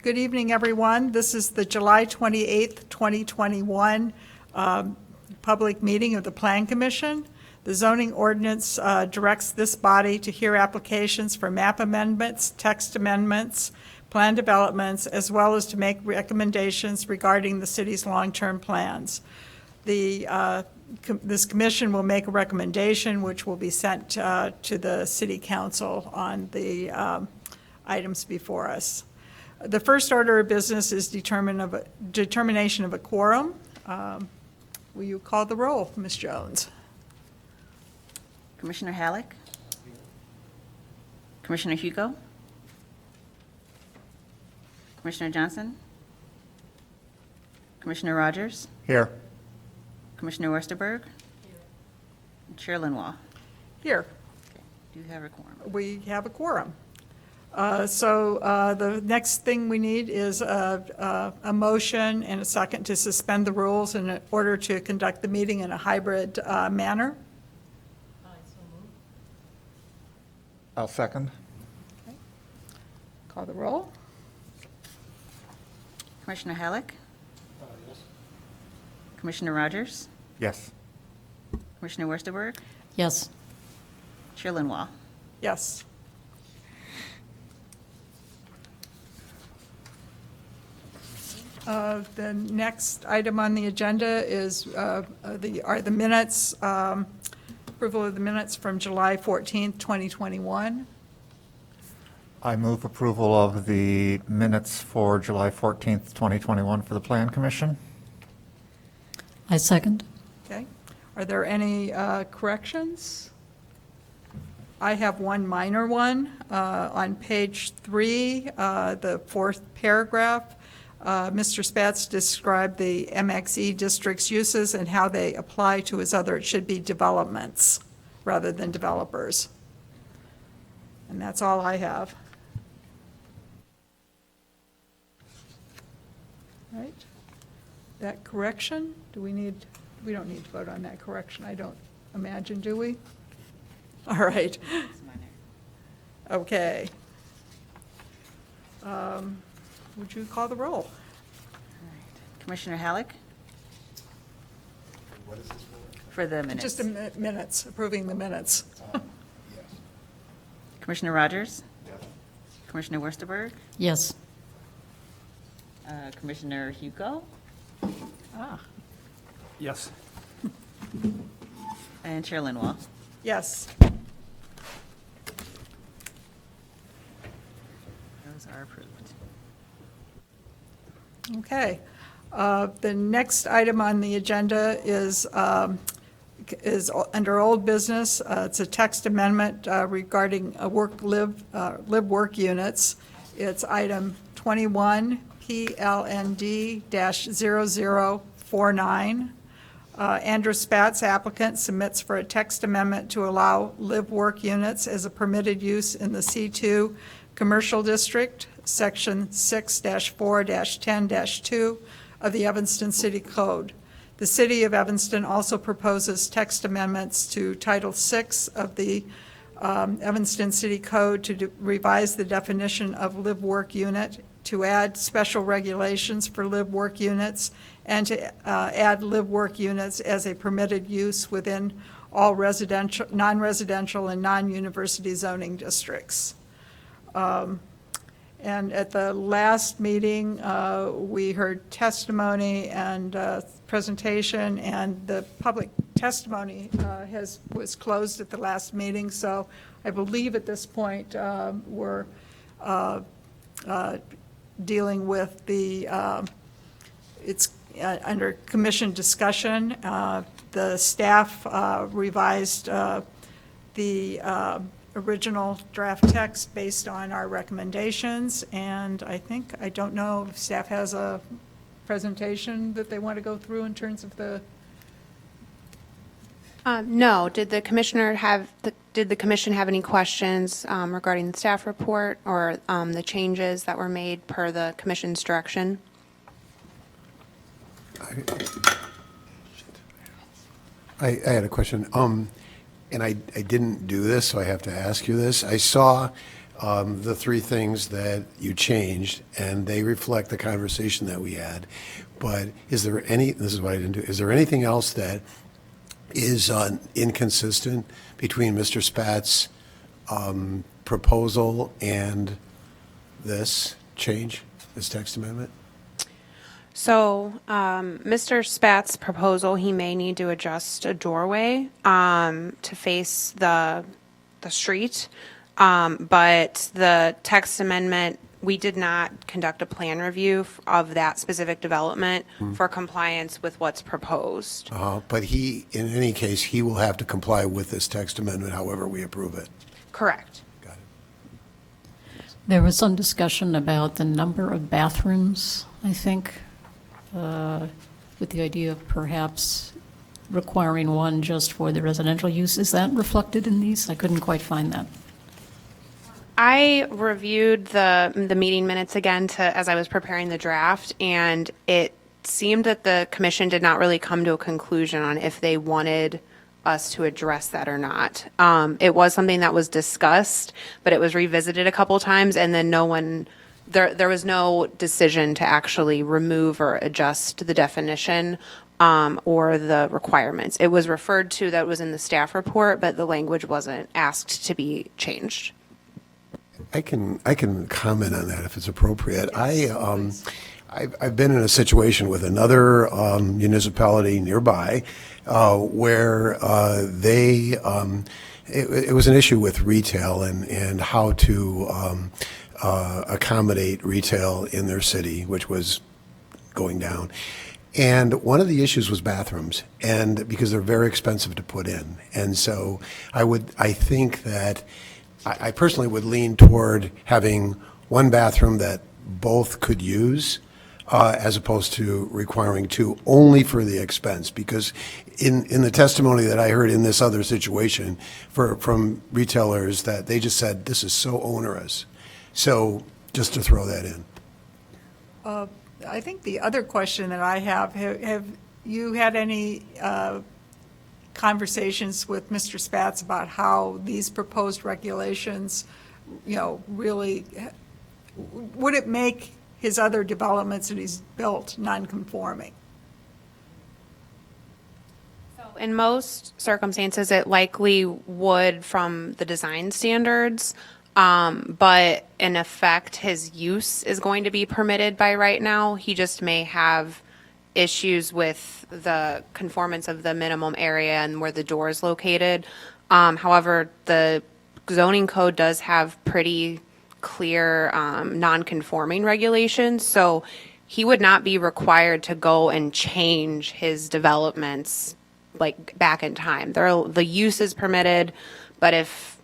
Good evening, everyone. This is the July 28th, 2021 public meeting of the Plan Commission. The zoning ordinance directs this body to hear applications for map amendments, text amendments, plan developments, as well as to make recommendations regarding the city's long-term plans. This commission will make a recommendation which will be sent to the city council on the items before us. The first order of business is determination of a quorum. Will you call the roll, Ms. Jones? Commissioner Halleck? Commissioner Mchugh? Commissioner Johnson? Commissioner Rogers? Here. Commissioner Westerberg? Chair Lenoir? Here. Okay. Do you have a quorum? We have a quorum. So the next thing we need is a motion and a second to suspend the rules in order to conduct the meeting in a hybrid manner. I'll second. Okay. Call the roll. Commissioner Halleck? Yes. Commissioner Rogers? Yes. Commissioner Westerberg? Yes. Chair Lenoir? Yes. The next item on the agenda is the minutes, approval of the minutes from July 14th, 2021. I move approval of the minutes for July 14th, 2021 for the Plan Commission. I second. Okay. Are there any corrections? I have one minor one. On page 3, the fourth paragraph, Mr. Spatz described the MXE district's uses and how they apply to his other, it should be developments rather than developers. And that's all I have. Right? That correction, we don't need to vote on that correction, I don't imagine, do we? All right. It's minor. Okay. Would you call the roll? All right. Commissioner Halleck? What is this for? For the minutes. Just minutes, approving the minutes. Yes. Commissioner Rogers? Yes. Commissioner Westerberg? Yes. Commissioner Mchugh? Ah, Yes. And Chair Lenoir? yes. Those are approved. Okay. The next item on the agenda is under old business. It's a text amendment regarding live-work units. It's item 21 PLND-0049. Andrew Spatz, applicant, submits for a text amendment to allow live-work units as a permitted use in the C2 Commercial District, Section 6-4-10-2 of the Evanston City Code. The City of Evanston also proposes text amendments to Title VI of the Evanston City Code to revise the definition of live-work unit, to add special regulations for live-work units, and to add live-work units as a permitted use within all residential, non-residential, and non-university zoning districts. And at the last meeting, we heard testimony and presentation, and the public testimony was closed at the last meeting. So I believe at this point we're dealing with it's under commission discussion. The staff revised the original draft text based on our recommendations, and I don't know if staff has a presentation that they want to go through in terms of the. No. Did the commission have any questions regarding the staff report or the changes that were made per the commission's direction? I had a question. And I didn't do this, so I have to ask you this. I saw the three things that you changed, and they reflect the conversation that we had. But is there any, this is what I didn't do, is there anything else that is inconsistent between Mr. Spatz's proposal and this change, this text amendment? So, Mr. Spatz's proposal, he may need to adjust a doorway to face the street. But the text amendment, we did not conduct a plan review of that specific development for compliance with what's proposed. But he, in any case, he will have to comply with this text amendment however we approve it. Correct. Got it. There was some discussion about the number of bathrooms, I think, with the idea of perhaps requiring one just for the residential use. Is that reflected in these? I couldn't quite find that. I reviewed the meeting minutes again as I was preparing the draft, and it seemed that the commission did not really come to a conclusion on if they wanted us to address that or not. It was something that was discussed, but it was revisited a couple times, and then there was no decision to actually remove or adjust the definition or the requirements. It was referred to that was in the staff report, but the language wasn't asked to be changed. I can comment on that if it's appropriate. I've been in a situation with another municipality nearby where it was an issue with retail and how to accommodate retail in their city, which was going down. And one of the issues was bathrooms, and because they're very expensive to put in. And so I think that I personally would lean toward having one bathroom that both could use as opposed to requiring two only for the expense. Because in the testimony that I heard in this other situation from retailers, that they just said, this is so onerous. So just to throw that in. I think the other question that I have you had any conversations with Mr. Spatz about how these proposed regulations, really, would it make his other developments that he's built non-conforming? In most circumstances, it likely would from the design standards, but in effect, his use is going to be permitted by right now. He just may have issues with the conformance of the minimum area and where the door is located. However, the zoning code does have pretty clear non-conforming regulations, so he would not be required to go and change his developments like back in time. The use is permitted, but if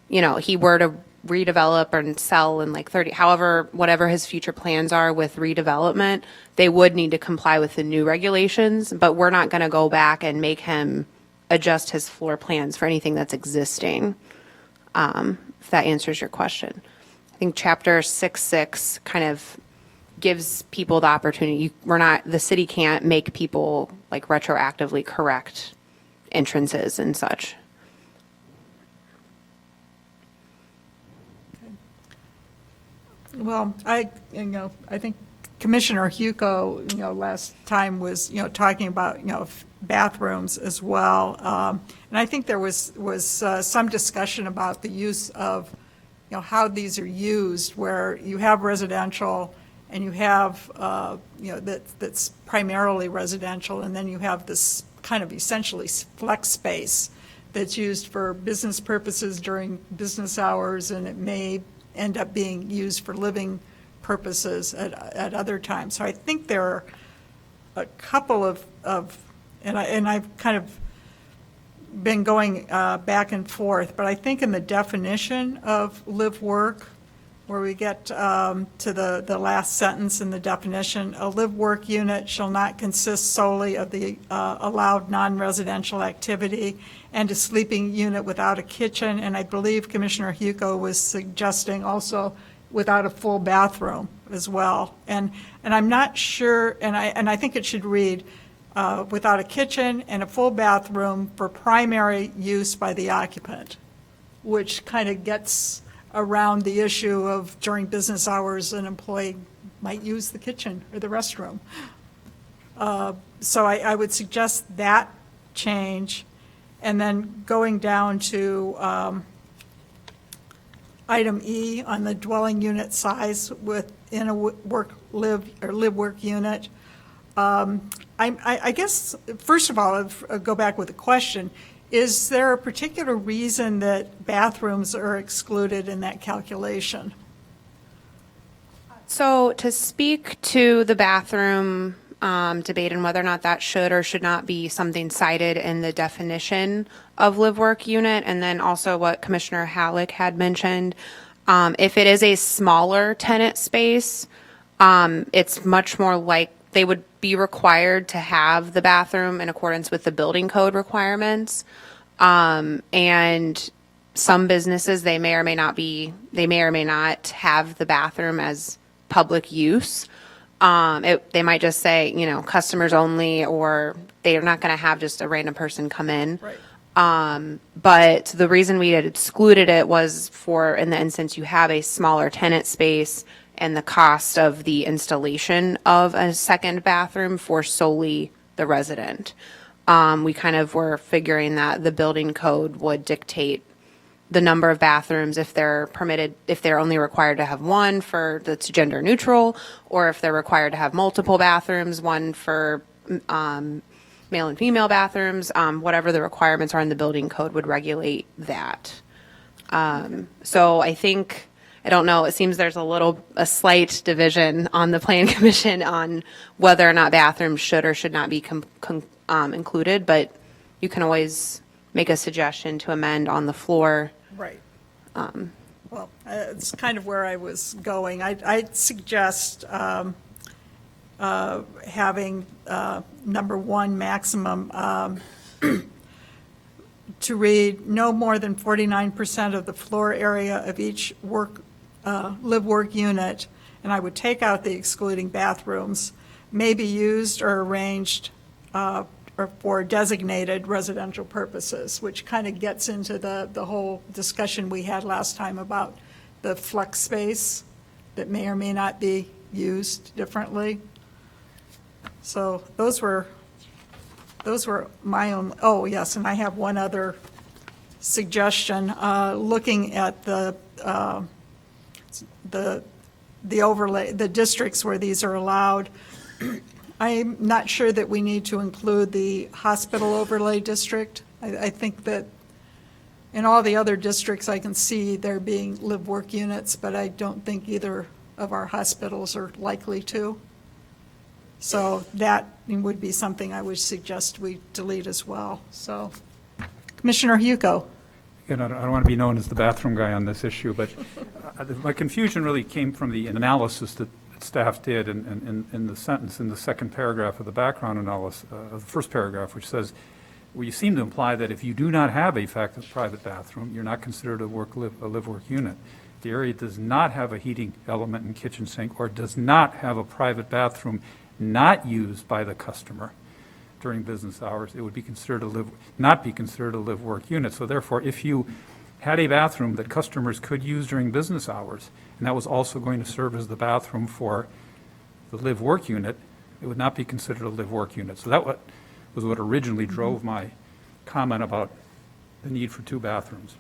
he were to redevelop and sell in like 30, however, whatever his future plans are with redevelopment, they would need to comply with the new regulations, but we're not going to go back and make him adjust his floor plans for anything that's existing, if that answers your question. I think Chapter 6.6 kind of gives people the opportunity. The city can't make people like retroactively correct entrances and such. Well, I think Commissioner Mchugh, last time was, talking about, bathrooms as well. And I think there was some discussion about the use of, how these are used, where you have residential and you have, that's primarily residential, and then you have this kind of essentially flex space that's used for business purposes during business hours, and it may end up being used for living purposes at other times. So I think there are a couple of and I've kind of been going back and forth, but I think in the definition of live work, where we get to the last sentence in the definition, a live work unit shall not consist solely of the allowed non-residential activity and a sleeping unit without a kitchen, and I believe Commissioner Mchugh was suggesting also without a full bathroom as well. And I'm not sure, and I think it should read without a kitchen and a full bathroom for primary use by the occupant, which kind of gets around the issue of during business hours, an employee might use the kitchen or the restroom. So I would suggest that change. And then going down to item E on the dwelling unit size within a live-work unit. I guess, first of all, I'll go back with a question. Is there a particular reason that bathrooms are excluded in that calculation? So to speak to the bathroom debate and whether or not that should or should not be something cited in the definition of live-work unit, and then also what Commissioner Halleck had mentioned, if it is a smaller tenant space, it's much more like they would be required to have the bathroom in accordance with the building code requirements. And some businesses, they may or may not have the bathroom as public use. They might just say, customers only, or they are not going to have just a random person come in. Right. But the reason we had excluded it was for, in the instance you have a smaller tenant space and the cost of the installation of a second bathroom for solely the resident. We kind of were figuring that the building code would dictate the number of bathrooms if they're permitted, if they're only required to have one that's gender neutral, or if they're required to have multiple bathrooms, one for male and female bathrooms, whatever the requirements are in the building code would regulate that. So I think, I don't know, it seems there's a slight division on the Plan Commission on whether or not bathrooms should or should not be included, but you can always make a suggestion to amend on the floor. Right. Well, it's kind of where I was going. I'd suggest having number one maximum to read no more than 49% of the floor area of each live-work unit, and I would take out the excluding bathrooms, may be used or arranged or for designated residential purposes, which kind of gets into the whole discussion we had last time about the flex space that may or may not be used differently. So those were my own, oh yes, and I have one other suggestion. Looking at the overlay, the districts where these are allowed, I'm not sure that we need to include the hospital overlay district. I think that in all the other districts, I can see there being live-work units, but I don't think either of our hospitals are likely to. So that would be something I would suggest we delete as well. So, Commissioner Mchugh. I don't want to be known as the bathroom guy on this issue, but my confusion really came from the analysis that staff did in the sentence in the second paragraph of the background analysis, of the first paragraph, which says, well, you seem to imply that if you do not have a private bathroom, you're not considered a live-work unit. The area does not have a heating element and kitchen sink, or does not have a private bathroom not used by the customer during business hours, it would be considered not be considered a live-work unit. So therefore, if you had a bathroom that customers could use during business hours, and that was also going to serve as the bathroom for the live-work unit, it would not be considered a live-work unit. So that was what originally drove my comment about the need for two bathrooms.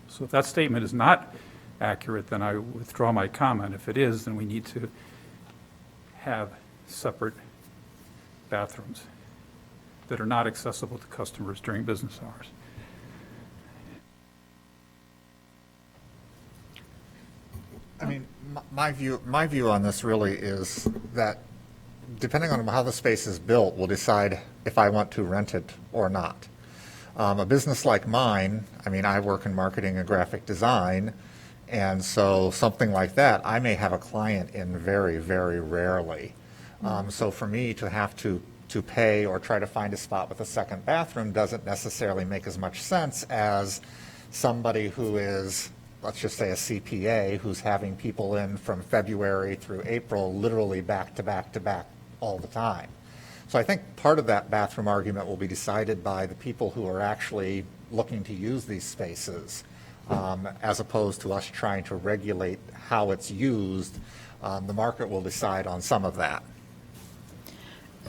So if that statement is not accurate, then I withdraw my comment. If it is, then we need to have separate bathrooms that are not accessible to customers during business hours. I mean, my view on this really is that depending on how the space is built will decide if I want to rent it or not. A business like mine, I mean, I work in marketing and graphic design, and so something like that, I may have a client in very, very rarely. So for me to have to pay or try to find a spot with a second bathroom doesn't necessarily make as much sense as somebody who is, let's just say, a CPA who's having people in from February through April, literally back to back to back all the time. So I think part of that bathroom argument will be decided by the people who are actually looking to use these spaces. as opposed to us trying to regulate how it's used. The market will decide on some of that.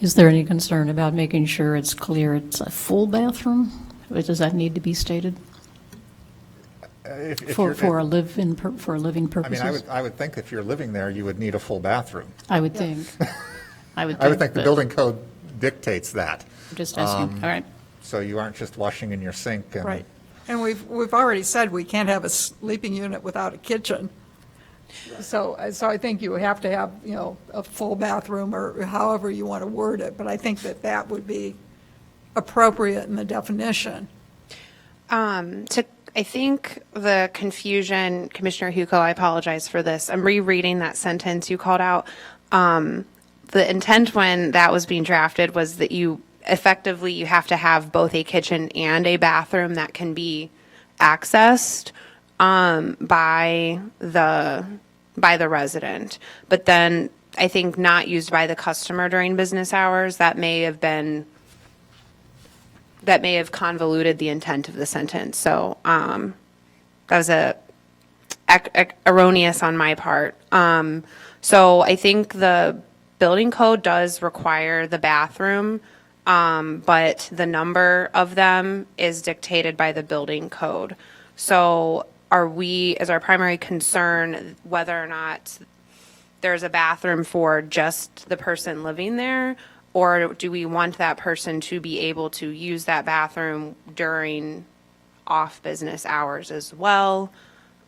Is there any concern about making sure it's clear it's a full bathroom? Or does that need to be stated If for you're- for living I mean, purposes? I would think if you're living there, you would need a full bathroom. I would think. I would I would think the but building code dictates that. I'm just asking. All right. So you aren't just washing in your sink and. Right. And we've already said we can't have a sleeping unit without a kitchen. So I think you have to have, a full bathroom or however you want to word it, but I think that would be appropriate in the definition. I think the confusion, Commissioner Hugo, I apologize for this. I'm rereading that sentence you called out. The intent when that was being drafted was that you have to have both a kitchen and a bathroom that can be accessed by the resident. But then I think not used by the customer during business hours, that may have convoluted the intent of the sentence. So that was erroneous on my part. So I think the building code does require the bathroom, but the number of them is dictated by the building code. So is our primary concern whether or not there's a bathroom for just the person living there? Or do we want that person to be able to use that bathroom during off-business hours as well?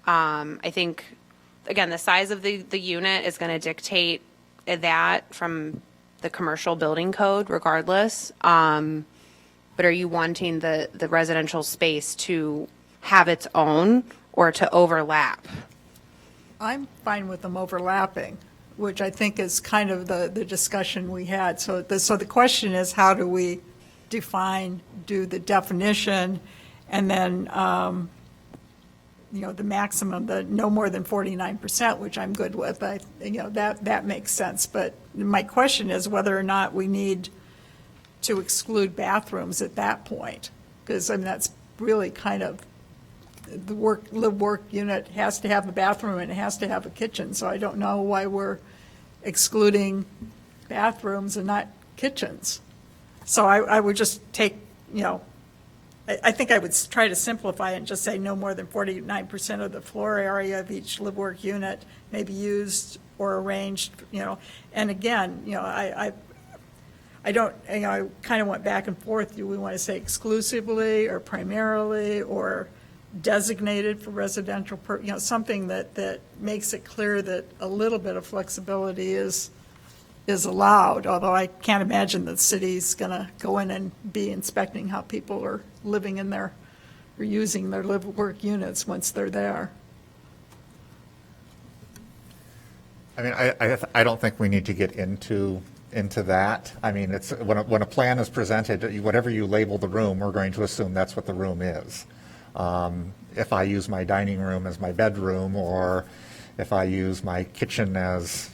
I think, again, the size of the unit is going to dictate that from the commercial building code regardless. But are you wanting the residential space to have its own or to overlap? I'm fine with them overlapping, which I think is kind of the discussion we had. So the question is, how do we do the definition, and then, the maximum, the no more than 49%, which I'm good with. That makes sense. But my question is whether or not we need to exclude bathrooms at that point. Because, that's really kind of, the live-work unit has to have a bathroom and it has to have a kitchen. So I don't know why we're excluding bathrooms and not kitchens. So I would just take, I think I would try to simplify it and just say no more than 49% of the floor area of each live-work unit may be used or arranged, And again, I don't, I kind of went back and forth. Do we want to say exclusively or primarily or designated for residential, something that makes it clear that a little bit of flexibility is allowed, although I can't imagine the city's going to go in and be inspecting how people are living in or using their live-work units once they're there. I mean, I don't think we need to get into that. I mean, it's when a plan is presented, whatever you label the room, we're going to assume that's what the room is. If I use my dining room as my bedroom, or if I use my kitchen as,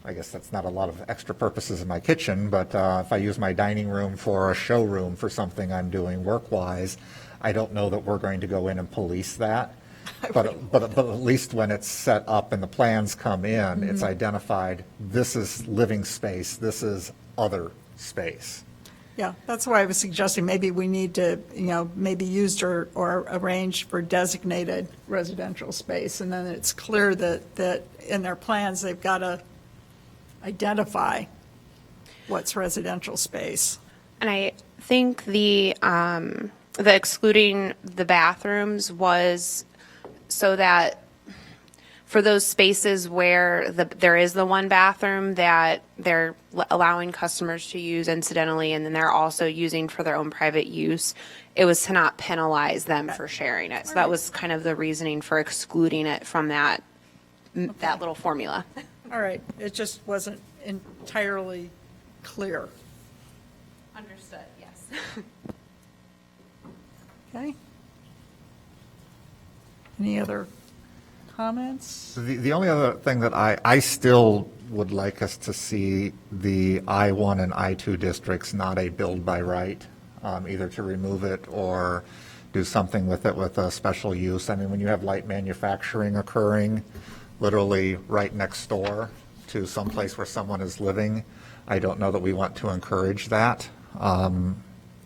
I guess that's not a lot of extra purposes in my kitchen, but if I use my dining room for a showroom for something I'm doing work-wise, I don't know that we're going to go in and police that. But at least when it's set up and the plans come in, it's identified, this is living space, this is other space. Yeah, that's why I was suggesting maybe we need to, maybe used or arranged for designated residential space. And then it's clear that in their plans, they've got to identify what's residential space. And I think the excluding the bathrooms was so that for those spaces where there is the one bathroom that they're allowing customers to use incidentally, and then they're also using for their own private use, it was to not penalize them for sharing it. So that was kind of the reasoning for excluding it from that little formula. All right, it just wasn't entirely clear. Understood, yes. Okay? Any other comments? The only other thing that I still would like us to see the I-1 and I-2 districts not a build by right, either to remove it or do something with it with a special use. I mean, when you have light manufacturing occurring literally right next door to someplace where someone is living, I don't know that we want to encourage that.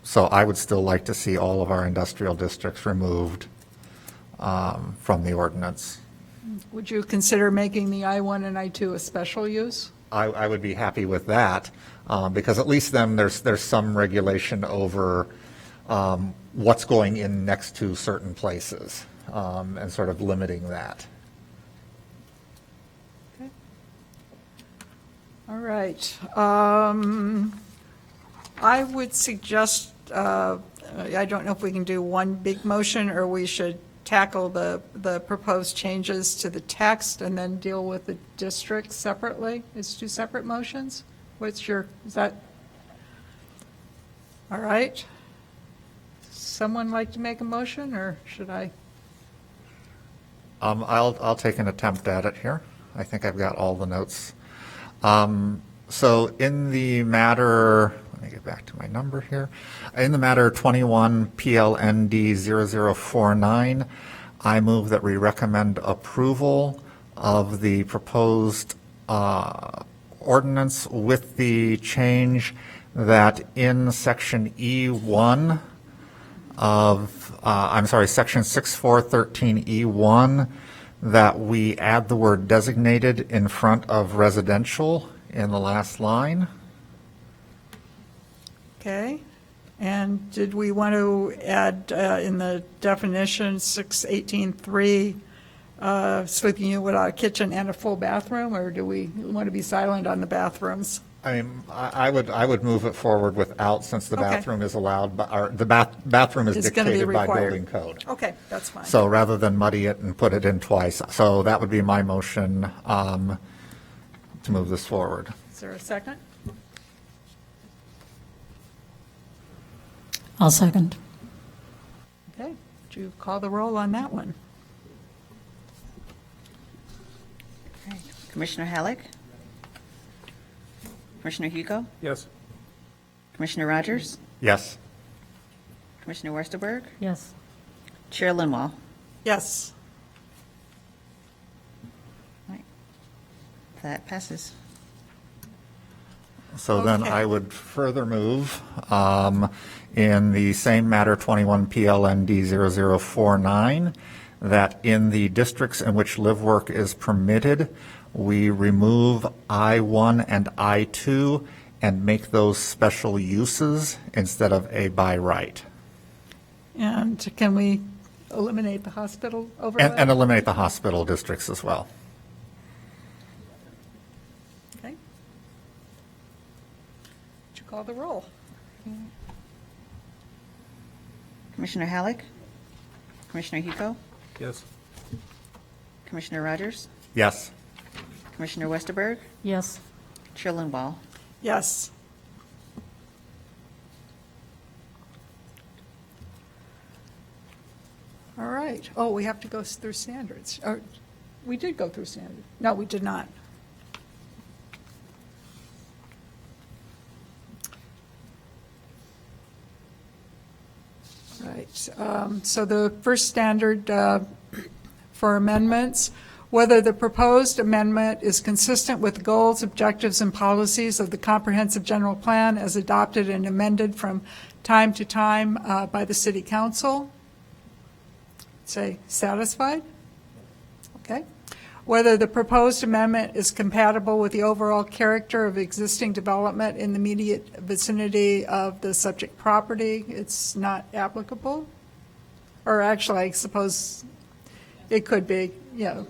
So I would still like to see all of our industrial districts removed from the ordinance. Would you consider making the I-1 and I-2 a special use? I would be happy with that, because at least then there's some regulation over what's going in next to certain places, and sort of limiting that. Okay. All right. I would suggest, I don't know if we can do one big motion, or we should tackle the proposed changes to the text and then deal with the districts separately. It's two separate motions? Is that, all right? Someone like to make a motion, or should I? I'll take an attempt at it here. I think I've got all the notes. So in the matter, let me get back to my number here. In the matter 21 PLND 0049, I move that we recommend approval of the proposed ordinance with the change that in section E1 of, section 6413E1, that we add the word designated in front of residential in the last line. Okay. And did we want to add in the definition 618.3, sleeping unit without a kitchen and a full bathroom, or do we want to be silent on the bathrooms? I mean, I would move it forward without, since the Okay. bathroom is allowed, or the bathroom is It's gonna be dictated by required. building code. Okay, that's fine. So rather than muddy it and put it in twice, so that would be my motion to move this forward. Is there a second? I'll second. Okay. Would you call the roll on that one? Okay. Commissioner Halleck? Commissioner Hugo? Yes. Commissioner Rogers? Yes. Commissioner Westerberg? Yes. Chair Linwall? Yes. Right. That passes. So then Okay. I would further move in the same matter 21 PLND 0049, that in the districts in which live work is permitted, we remove I-1 and I-2 and make those special uses instead of a by right. And can we eliminate the hospital overlay? And eliminate the hospital districts as well. Okay. Would you call the roll? Commissioner Halleck? Commissioner Hugo? Yes. Commissioner Rogers? Yes. Commissioner Westerberg? Yes. Chair Linwall? Yes. All right. Oh, we have to go through standards. We did go through standards. No, we did not. Right. So the first standard for amendments, whether the proposed amendment is consistent with the goals, objectives, and policies of the comprehensive general plan as adopted and amended from time to time by the city council. Say satisfied. Okay. Whether the proposed amendment is compatible with the overall character of existing development in the immediate vicinity of the subject property, it's not applicable. Or actually, I suppose it could be, yeah.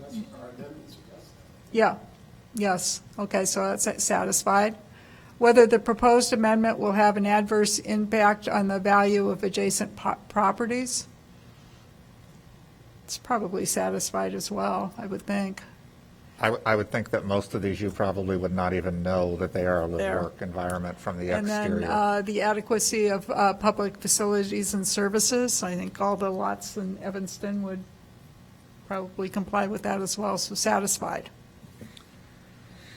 Yeah, yes, okay, so that's satisfied. Whether the proposed amendment will have an adverse impact on the value of adjacent properties. It's probably satisfied as well, I would think. I would think that most of these you probably would not even know that they are a There. live-work environment from the And exterior. then the adequacy of public facilities and services. I think all the lots in Evanston would probably comply with that as well, so satisfied.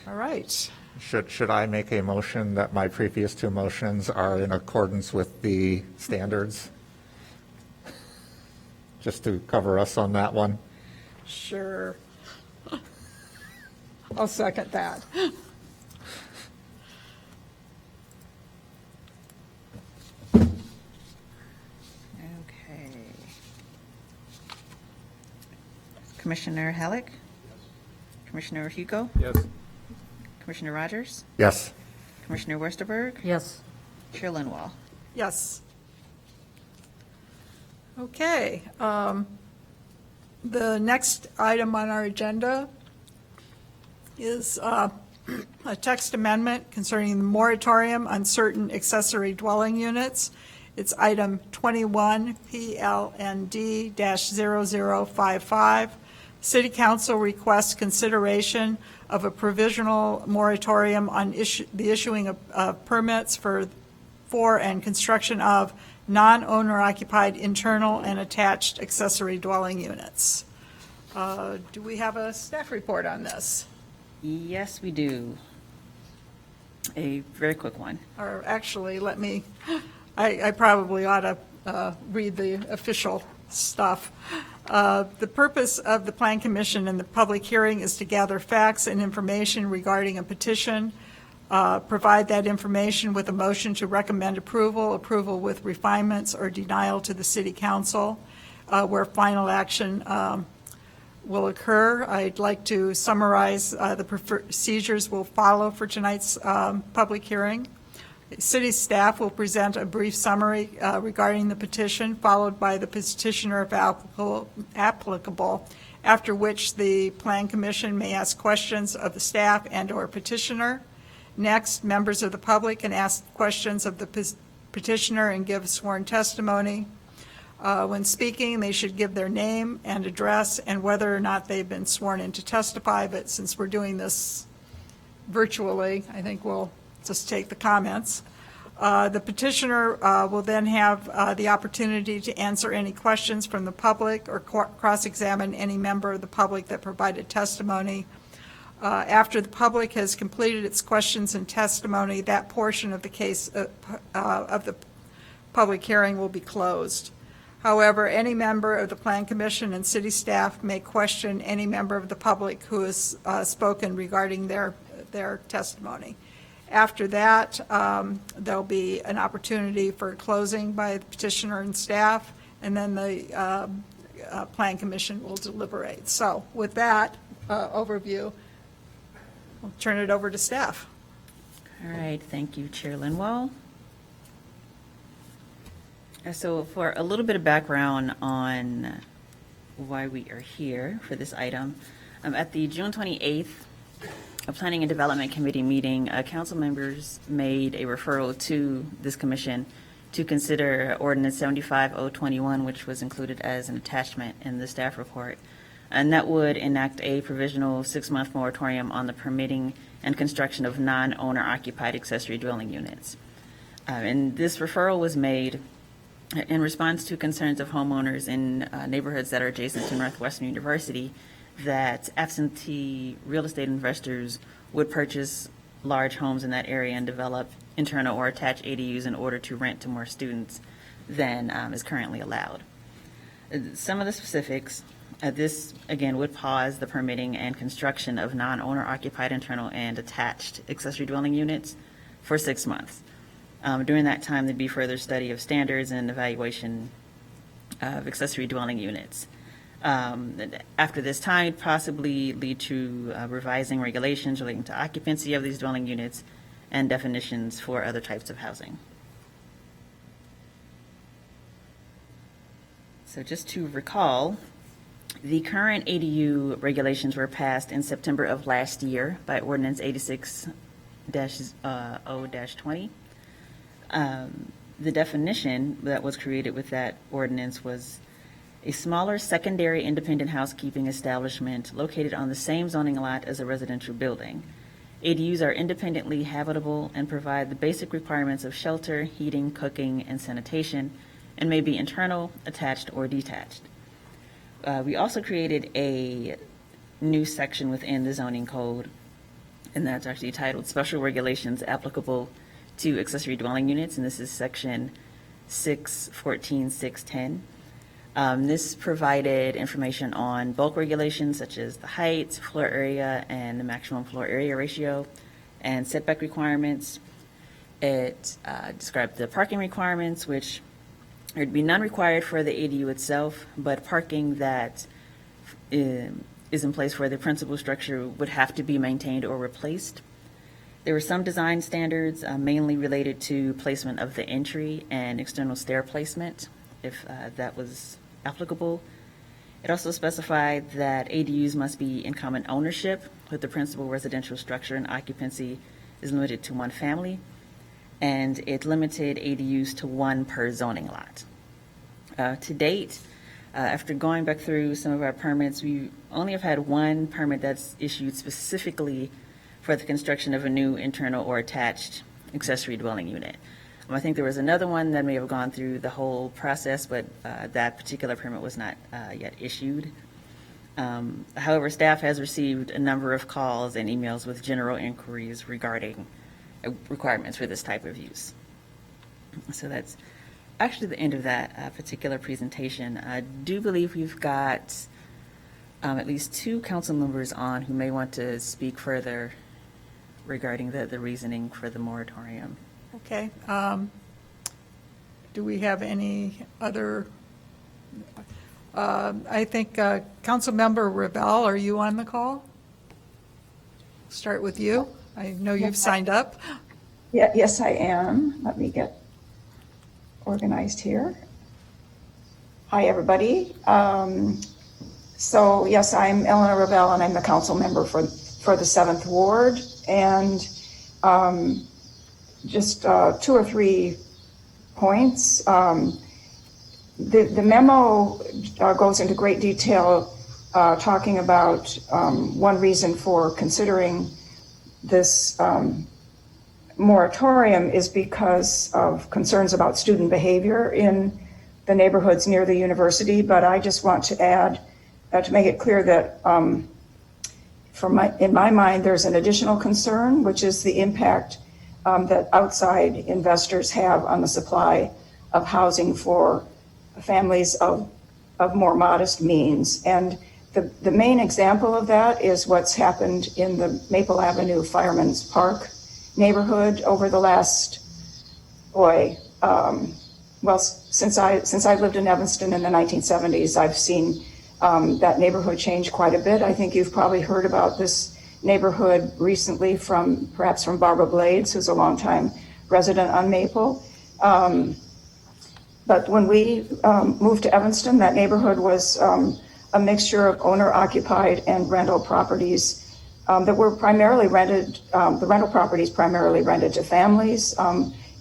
All right. Should I make a motion that my previous two motions are in accordance with the standards? just to cover us on that one. Sure. I'll second that. Okay. Commissioner Halleck? Commissioner Mchugh? Yes. Commissioner Rogers? Yes. Commissioner Westerberg? Yes. Chair Linwall? Yes. Okay. The next item on our agenda is a text amendment concerning the moratorium on certain accessory dwelling units. It's item 21 PLND-0055. City Council requests consideration of a provisional moratorium on the issuing of permits for and construction of non-owner occupied internal and attached accessory dwelling units. Do we have a staff report on this? Yes, we do. A very quick one. Or actually, I probably ought to read the official stuff. The purpose of the Plan Commission and the public hearing is to gather facts and information regarding a petition, provide that information with a motion to recommend approval with refinements, or denial to the City Council, where final action will occur. I'd like to summarize the procedures we'll follow for tonight's public hearing. City staff will present a brief summary regarding the petition, followed by the petitioner if applicable, after which the Plan Commission may ask questions of the staff and/or petitioner. Next, members of the public can ask questions of the petitioner and give sworn testimony. When speaking, they should give their name and address and whether or not they've been sworn in to testify, but since we're doing this virtually, I think we'll just take the comments. The petitioner will then have the opportunity to answer any questions from the public or cross-examine any member of the public that provided testimony. After the public has completed its questions and testimony, that portion of the case of the public hearing will be closed. However, any member of the Plan Commission and city staff may question any member of the public who has spoken regarding their testimony. After that, there'll be an opportunity for closing by the petitioner and staff, and then the Plan Commission will deliberate. So with that overview, I'll turn it over to staff. All right, thank you, Chair Linwall. So for a little bit of background on why we are here for this item, at the June 28th Planning and Development Committee meeting, council members made a referral to this commission to consider Ordinance 75-021, which was included as an attachment in the staff report. And that would enact a provisional 6-month moratorium on the permitting and construction of non-owner occupied accessory dwelling units. And this referral was made in response to concerns of homeowners in neighborhoods that are adjacent to Northwestern University that absentee real estate investors would purchase large homes in that area and develop internal or attached ADUs in order to rent to more students than is currently allowed. Some of the specifics, this again would pause the permitting and construction of non-owner occupied internal and attached accessory dwelling units for 6 months. During that time, there'd be further study of standards and evaluation of accessory dwelling units. After this time, it'd possibly lead to revising regulations relating to occupancy of these dwelling units and definitions for other types of housing. So just to recall, the current ADU regulations were passed in September of last year by Ordinance 86-0-20. The definition that was created with that ordinance was a smaller secondary independent housekeeping establishment located on the same zoning lot as a residential building. ADUs are independently habitable and provide the basic requirements of shelter, heating, cooking, and sanitation, and may be internal, attached, or detached. We also created a new section within the zoning code, and that's actually titled Special Regulations Applicable to Accessory Dwelling Units, and this is section 614.610. This provided information on bulk regulations such as the height, floor area, and the maximum floor area ratio, and setback requirements. It described the parking requirements, which there'd be none required for the ADU itself, but parking that is in place for the principal structure would have to be maintained or replaced. There were some design standards mainly related to placement of the entry and external stair placement, if that was applicable. It also specified that ADUs must be in common ownership, with the principal residential structure and occupancy is limited to one family, and it limited ADUs to one per zoning lot. To date, after going back through some of our permits, we only have had one permit that's issued specifically for the construction of a new internal or attached accessory dwelling unit. I think there was another one that may have gone through the whole process, but that particular permit was not yet issued. However, staff has received a number of calls and emails with general inquiries regarding requirements for this type of use. So that's actually the end of that particular presentation. I do believe we've got at least two council members on who may want to speak further regarding the reasoning for the moratorium. Okay. Do we have any other? I think Councilmember Revelle, are you on the call? Start with you. I know you've signed up. Yeah, yes, I am. Let me get organized here. Hi, everybody. So yes, I'm Eleanor Revelle, and I'm the council member for the 7th Ward. And just 2 or 3 points. The memo goes into great detail talking about one reason for considering this moratorium is because of concerns about student behavior in the neighborhoods near the university. But I just want to add, to make it clear that in my mind, there's an additional concern, which is the impact that outside investors have on the supply of housing for families of more modest means. And the main example of that is what's happened in the Maple Avenue Fireman's Park neighborhood over the last, since I lived in Evanston in the 1970s, I've seen that neighborhood change quite a bit. I think you've probably heard about this neighborhood recently perhaps from Barbara Blades, who's a longtime resident on Maple. But when we moved to Evanston, that neighborhood was a mixture of owner-occupied and rental properties that were primarily rented, the rental properties primarily rented to families,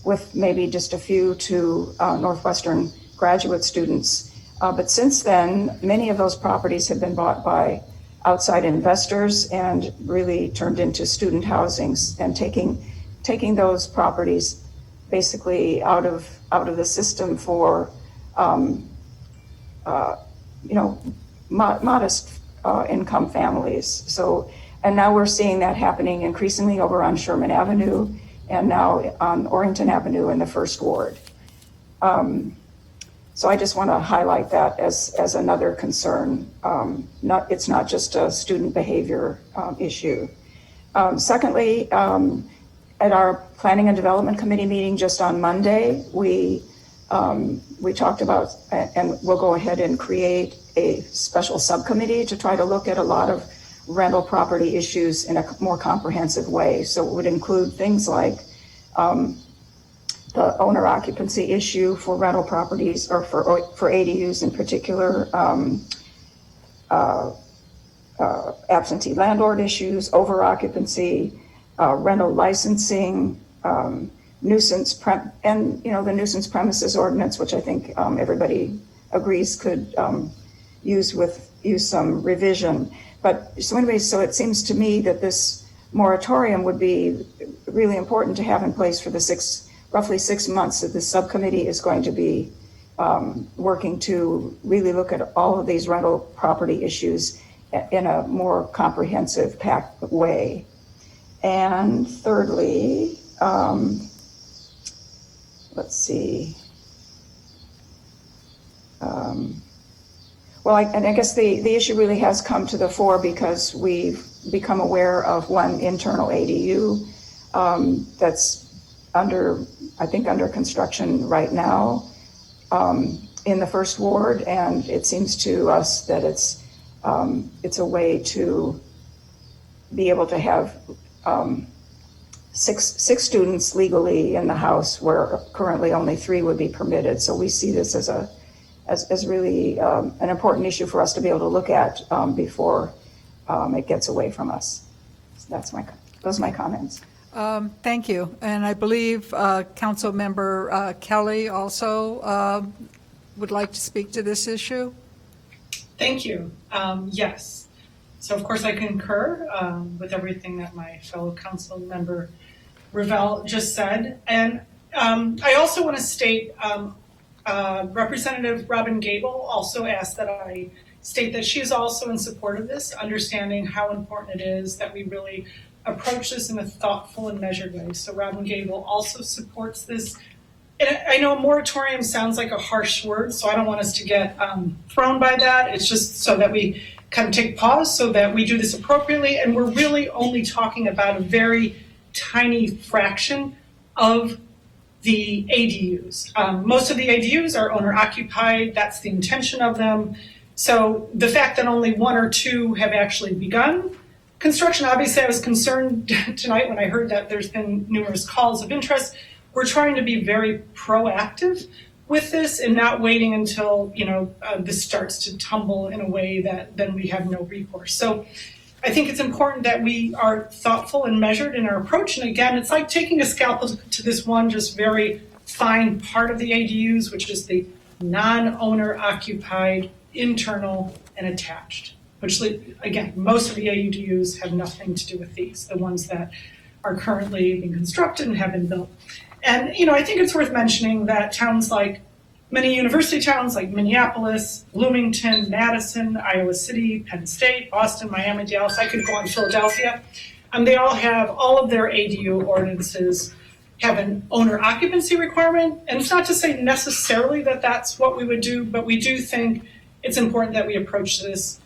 with maybe just a few to Northwestern graduate students. But since then, many of those properties have been bought by outside investors and really turned into student housings, and taking those properties basically out of the system for modest income families. So, and now we're seeing that happening increasingly over on Sherman Avenue and now on Orrington Avenue in the 1st Ward. So I just want to highlight that as another concern. It's not just a student behavior issue. Secondly, at our Planning and Development Committee meeting just on Monday, we talked about, and we'll go ahead and create a special subcommittee to try to look at a lot of rental property issues in a more comprehensive way. So it would include things like the owner occupancy issue for rental properties, or for ADUs in particular, absentee landlord issues, over occupancy, rental licensing, nuisance the nuisance premises ordinance, which I think everybody agrees could use some revision. But so anyway, so it seems to me that this moratorium would be really important to have in place for the roughly 6 months that the subcommittee is going to be working to really look at all of these rental property issues in a more comprehensive, packed way. And thirdly, let's see. Well, and I guess the issue really has come to the fore because we've become aware of one internal ADU that's under construction right now in the first ward, and it seems to us that it's a way to be able to have six students legally in the house where currently only 3 would be permitted. So we see this as really an important issue for us to be able to look at before it gets away from us. So those are my comments. Thank you. And I believe Councilmember Kelly also would like to speak to this issue. Thank you. Yes. So of course I concur with everything that my fellow council member Ravel just said. And I also want to state Representative Robin Gable also asked that I state that she is also in support of this, understanding how important it is that we really approach this in a thoughtful and measured way. So Robin Gable also supports this. And I know moratorium sounds like a harsh word, so I don't want us to get thrown by that. It's just so that we kind of take pause so that we do this appropriately. And we're really only talking about a very tiny fraction of the ADUs. Most of the ADUs are owner occupied. That's the intention of them. So the fact that only 1 or 2 have actually begun construction, obviously I was concerned tonight when I heard that there's been numerous calls of interest. We're trying to be very proactive with this and not waiting until, this starts to tumble in a way that then we have no recourse. So I think it's important that we are thoughtful and measured in our approach. And again, it's like taking a scalpel to this one just very fine part of the ADUs, which is the non-owner occupied, internal, and attached, which again, most of the ADUs have nothing to do with these, the ones that are currently being constructed and have been built. And, I think it's worth mentioning that towns like many university towns like Minneapolis, Bloomington, Madison, Iowa City, Penn State, Boston, Miami, Dallas, I could go on Philadelphia, they all have all of their ADU ordinances have an owner occupancy requirement. And it's not to say necessarily that that's what we would do, but we do think it's important that we approach this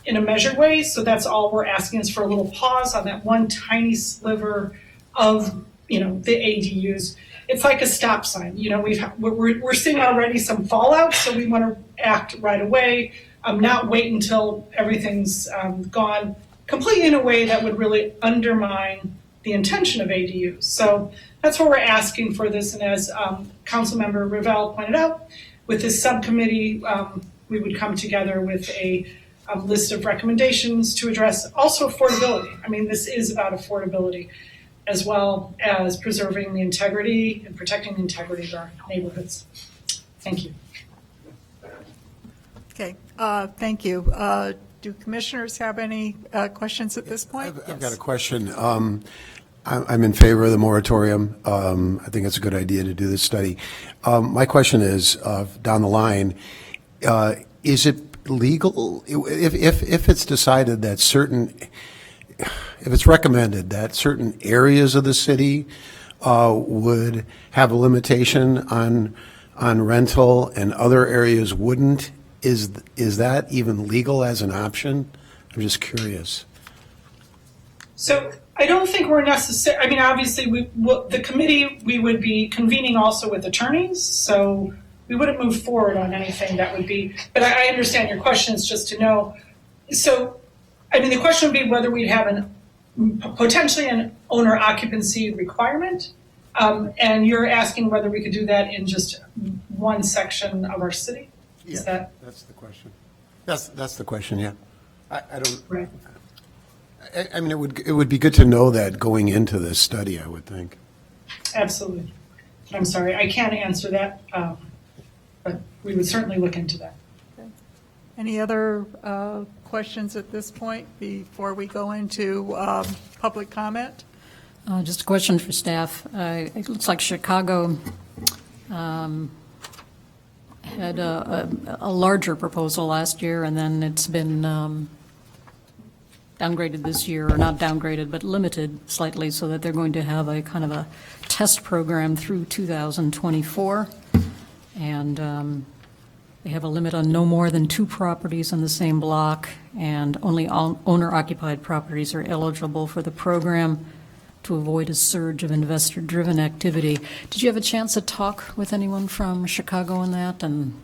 in a measured way. So that's all we're asking is for a little pause on that one tiny sliver of, the ADUs. It's like a stop sign. We're seeing already some fallout, so we want to act right away, not wait until everything's gone completely in a way that would really undermine the intention of ADUs. So that's what we're asking for this. And as Councilmember Ravel pointed out, with this subcommittee, we would come together with a list of recommendations to address also affordability. This is about affordability, as well as preserving the integrity and protecting the integrity of our neighborhoods. Thank you. Okay, thank you. Do commissioners have any questions at this point? I've got a question. I'm in favor of the moratorium. I think it's a good idea to do this study. My question is, down the line, is it legal if it's decided that if it's recommended that certain areas of the city would have a limitation on rental and other areas wouldn't, is that even legal as an option? I'm just curious. So I don't think we're necessarily, obviously the committee, we would be convening also with attorneys, so we wouldn't move forward on anything that would be, but I understand your question is just to know. So, the question would be whether we'd have potentially an owner occupancy requirement, and you're asking whether we could do that in just one section of our city? Is that? That's the question. That's the question, yeah. I don't. Right. It would be good to know that going into this study, I would think. Absolutely. I'm sorry, I can't answer that, but we would certainly look into that. Any other questions at this point before we go into public comment? Just a question for staff. It looks like Chicago had a larger proposal last year, and then it's been downgraded this year, or not downgraded, but limited slightly, so that they're going to have a kind of a test program through 2024. And They have a limit on no more than 2 properties in the same block, and only owner-occupied properties are eligible for the program to avoid a surge of investor-driven activity. Did you have a chance to talk with anyone from Chicago on that and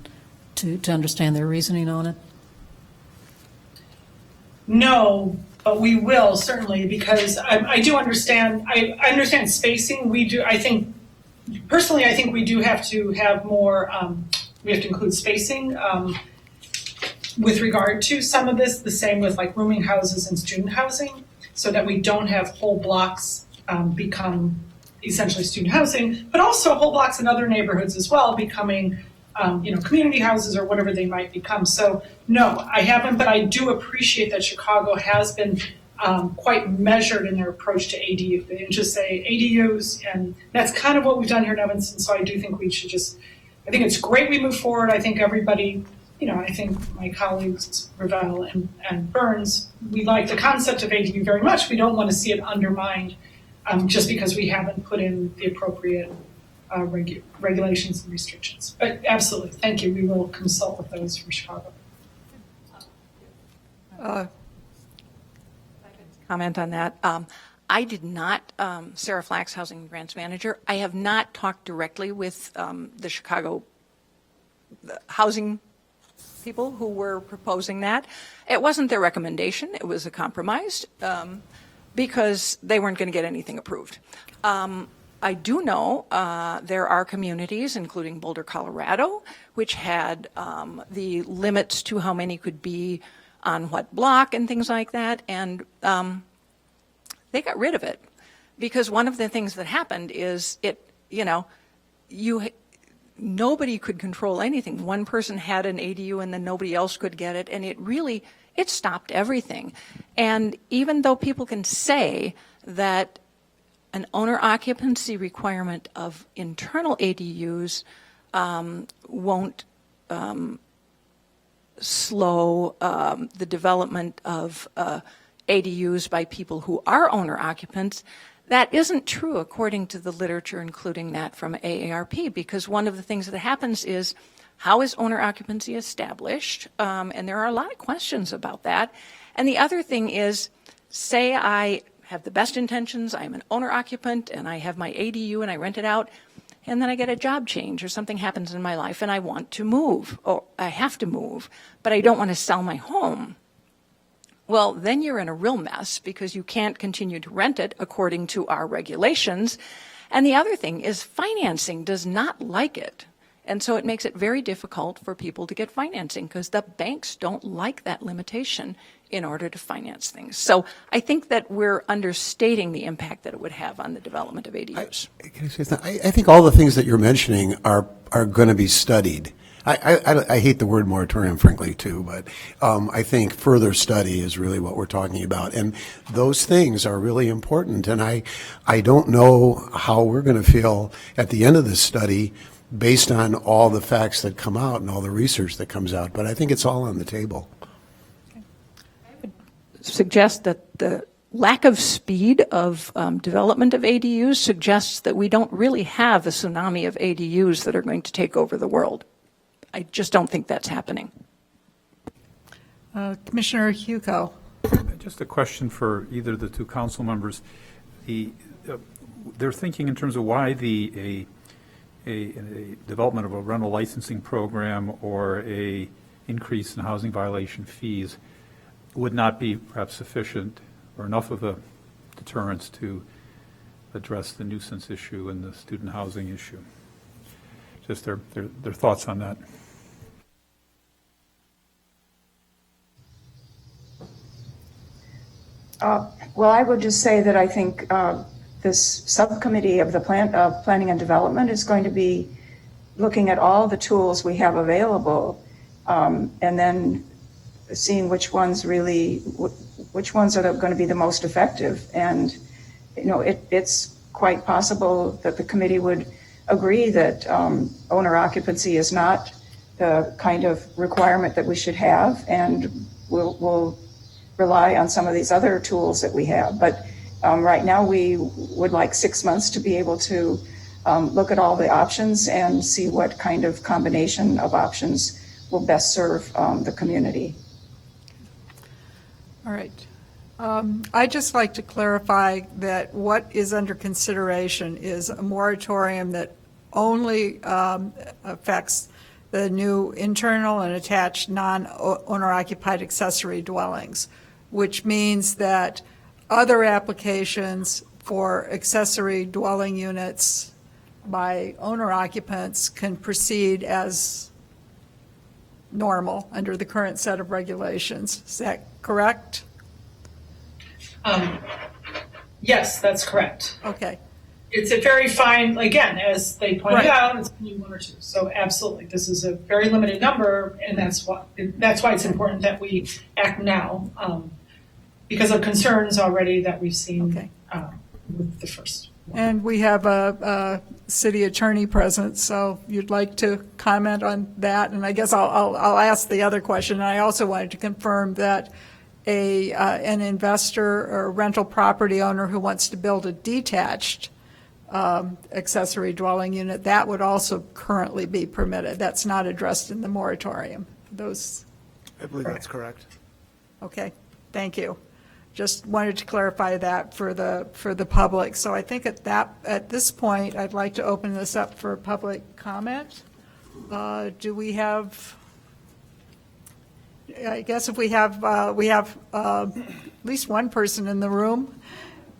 to understand their reasoning on it? No, but we will certainly, because I do understand. I understand spacing. We do. I think personally, I think we do have to have more. We have to include spacing with regard to some of this. The same with like rooming houses and student housing, so that we don't have whole blocks become essentially student housing, but also whole blocks in other neighborhoods as well becoming, community houses or whatever they might become. So no, I haven't, but I do appreciate that Chicago has been quite measured in their approach to ADU. They didn't just say ADUs, and that's kind of what we've done here in Evanston. So I do think we should I think it's great we move forward. I think everybody, I think my colleagues, Ravel and Burns, we like the concept of ADU very much. We don't want to see it undermined just because we haven't put in the appropriate regulations and restrictions. But absolutely, thank you. We will consult with those from Chicago. Comment on that. I did not, Sarah Flax, Housing Grants Manager, I have not talked directly with the Chicago housing people who were proposing that. It wasn't their recommendation. It was a compromise because they weren't going to get anything approved. I do know there are communities, including Boulder, Colorado, which had the limits to how many could be on what block and things like that, and they got rid of it because one of the things that happened is nobody could control anything. One person had an ADU and then nobody else could get it, and it stopped everything. And even though people can say that an owner occupancy requirement of internal ADUs won't slow the development of ADUs by people who are owner occupants, that isn't true according to the literature, including that from AARP, because one of the things that happens is how is owner occupancy established? And there are a lot of questions about that. And the other thing is, say I have the best intentions, I'm an owner occupant, and I have my ADU and I rent it out, and then I get a job change or something happens in my life and I want to move, or I have to move, but I don't want to sell my home. Well, then you're in a real mess because you can't continue to rent it according to our regulations. And the other thing is financing does not like it. And so it makes it very difficult for people to get financing because the banks don't like that limitation in order to finance things. So I think that we're understating the impact that it would have on the development of ADUs. Can I say something? I think all the things that you're mentioning are going to be studied. I hate the word moratorium, frankly, too, but I think further study is really what we're talking about. And those things are really important. And I don't know how we're going to feel at the end of this study based on all the facts that come out and all the research that comes out. But I think it's all on the table. Suggest that the lack of speed of development of ADUs suggests that we don't really have a tsunami of ADUs that are going to take over the world. I just don't think that's happening. Commissioner Mchugh. Just a question for either of the two council members. They're thinking in terms of why a development of a rental licensing program or a increase in housing violation fees would not be perhaps sufficient or enough of a deterrence to address the nuisance issue and the student housing issue. Just their thoughts on that. Well, I would just say that I think this subcommittee of the Planning and Development is going to be looking at all the tools we have available and then seeing which ones are going to be the most effective. And, it's quite possible that the committee would agree that owner occupancy is not the kind of requirement that we should have, and we'll rely on some of these other tools that we have. But right now we would like 6 months to be able to look at all the options and see what kind of combination of options will best serve the community. All right. I'd just like to clarify that what is under consideration is a moratorium that only affects the new internal and attached non-owner-occupied accessory dwellings, which means that other applications for accessory dwelling units by owner-occupants can proceed as normal under the current set of regulations. Is that correct? Yes, that's correct. Okay. It's a very fine, again, as they pointed Right. out, it's only one or two. So absolutely, this is a very limited number, and that's why it's important that we act now, because of concerns already that we've seen Okay. with the first. And we have a city attorney present, so you'd like to comment on that? And I guess I'll ask the other question. I also wanted to confirm that an investor or rental property owner who wants to build a detached accessory dwelling unit, that would also currently be permitted. That's not addressed in the moratorium. Those, I believe that's correct. okay, thank you. Just wanted to clarify that for the public. So I think at this point, I'd like to open this up for public comment. Do we have? I guess if we have at least one person in the room.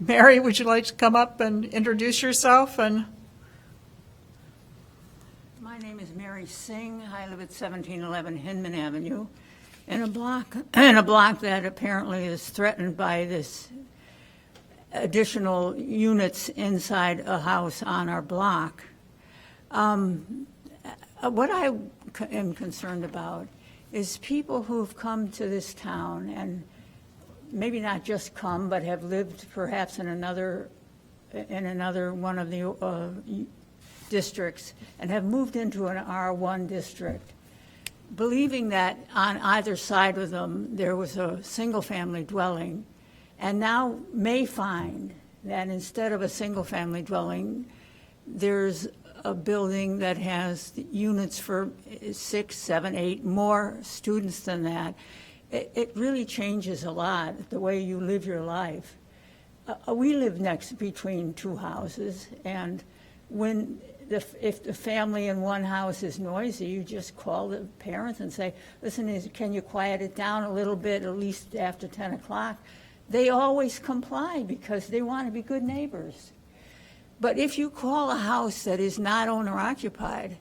Mary, would you like to come up and introduce yourself? And my name is Mary Singh. I live at 1711 Hinman Avenue, in a block that apparently is threatened by this additional units inside a house on our block. What I am concerned about is people who've come to this town and maybe not just come, but have lived perhaps in another one of the districts and have moved into an R1 district, believing that on either side of them there was a single-family dwelling, and now may find that instead of a single-family dwelling, there's a building that has units for 6, 7, 8 more students than that. It really changes a lot, the way you live your life. We live between two houses, and if the family in one house is noisy, you just call the parents and say, listen, can you quiet it down a little bit, at least after 10 o'clock? They always comply because they want to be good neighbors. But if you call a house that is not owner-occupied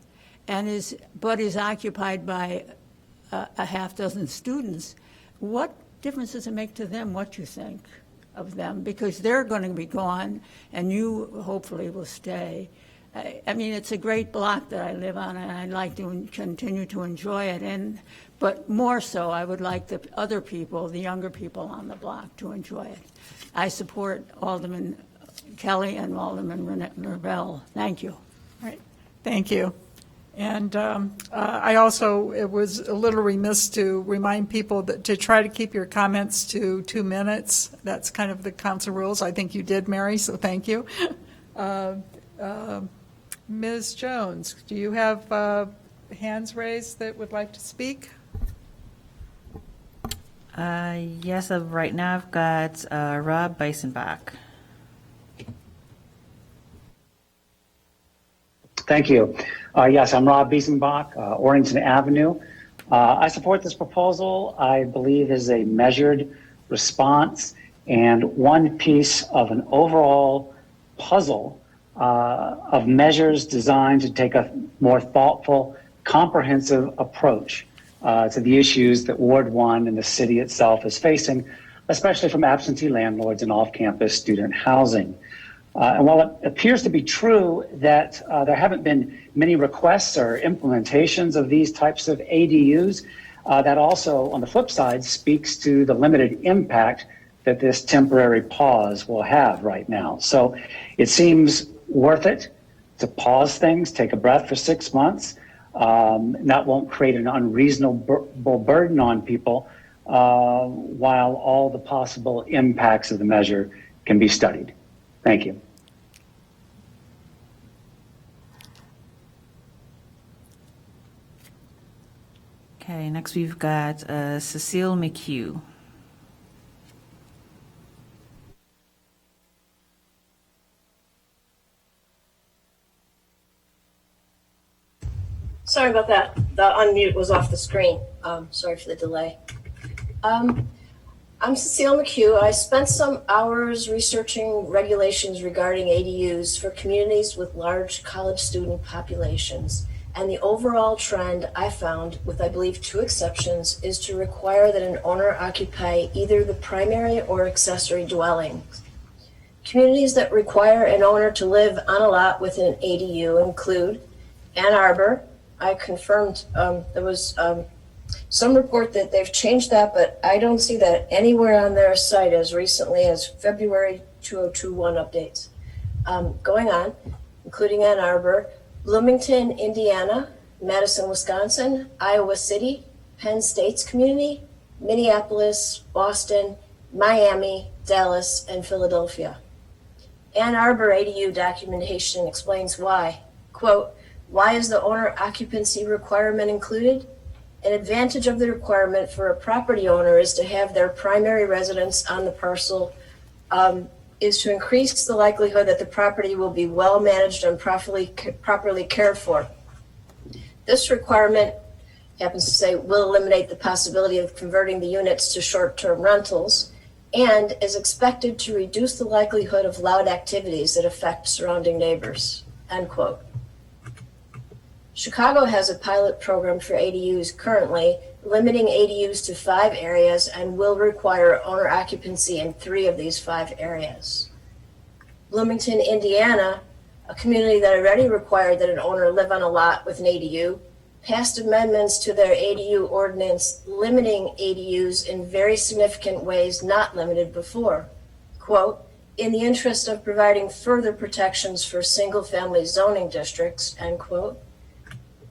but is occupied by a half dozen students, what difference does it make to them what you think of them? Because they're going to be gone, and you hopefully will stay. I mean, it's a great block that I live on, and I'd like to continue to enjoy it. But more so, I would like the other people, the younger people on the block, to enjoy it. I support Alderman Kelly and Alderman Revelle. Thank you. all right, thank you. And I also, it was a little remiss to remind people to try to keep your comments to 2 minutes. That's kind of the council rules. I think you did, Mary, so thank you. Ms. Jones, do you have hands raised that would like to speak? Yes, right now I've got Robbiesenbach. Thank you. Yes, I'm Robbiesenbach, Ordinance Avenue. I support this proposal. I believe is a measured response and one piece of an overall puzzle of measures designed to take a more thoughtful, comprehensive approach to the issues that Ward 1 and the city itself is facing, especially from absentee landlords and off-campus student housing. And while it appears to be true that there haven't been many requests or implementations of these types of ADUs, that also, on the flip side, speaks to the limited impact that this temporary pause will have right now. So it seems worth it to pause things, take a breath for 6 months. That won't create an unreasonable burden on people while all the possible impacts of the measure can be studied. Thank you. Okay, next we've got Cecile Mchugh. Sorry about that. The unmute was off the screen. Sorry for the delay. I'm Cecile Mchugh. I spent some hours researching regulations regarding ADUs for communities with large college student populations. And the overall trend I found, with I believe 2 exceptions, is to require that an owner occupy either the primary or accessory dwellings. Communities that require an owner to live on a lot with an ADU include Ann Arbor. I confirmed there was some report that they've changed that, but I don't see that anywhere on their site as recently as February 2021 updates. Going on, including Ann Arbor, Bloomington, Indiana, Madison, Wisconsin, Iowa City, Penn State's community, Minneapolis, Boston, Miami, Dallas, and Philadelphia. Ann Arbor ADU documentation explains why. Quote, why is the owner occupancy requirement included? An advantage of the requirement for a property owner is to have their primary residence on the parcel, is to increase the likelihood that the property will be well managed and properly cared for. This requirement happens to say will eliminate the possibility of converting the units to short-term rentals and is expected to reduce the likelihood of loud activities that affect surrounding neighbors, end quote. Chicago has a pilot program for ADUs currently, limiting ADUs to 5 areas and will require owner occupancy in 3 of these 5 areas. Bloomington, Indiana, a community that already required that an owner live on a lot with an ADU, passed amendments to their ADU ordinance limiting ADUs in very significant ways not limited before. Quote, in the interest of providing further protections for single-family zoning districts, end quote.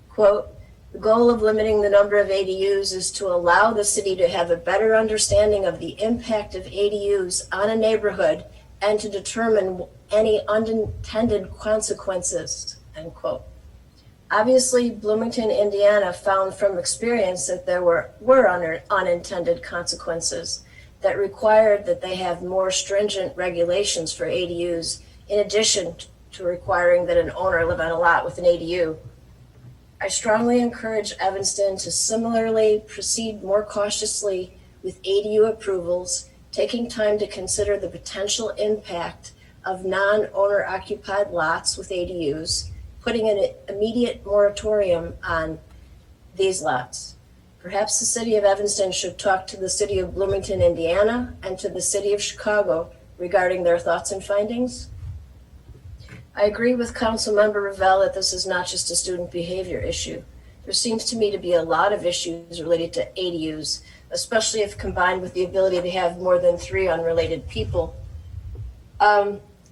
Quote, the goal of limiting the number of ADUs is to allow the city to have a better understanding of the impact of ADUs on a neighborhood and to determine any unintended consequences, end quote. Obviously, Bloomington, Indiana found from experience that there were unintended consequences that required that they have more stringent regulations for ADUs in addition to requiring that an owner live on a lot with an ADU. I strongly encourage Evanston to similarly proceed more cautiously with ADU approvals, taking time to consider the potential impact of non-owner occupied lots with ADUs, putting an immediate moratorium on these lots. Perhaps the city of Evanston should talk to the city of Bloomington, Indiana, and to the city of Chicago regarding their thoughts and findings. I agree with Councilmember Revelle that this is not just a student behavior issue. There seems to me to be a lot of issues related to ADUs, especially if combined with the ability to have more than 3 unrelated people.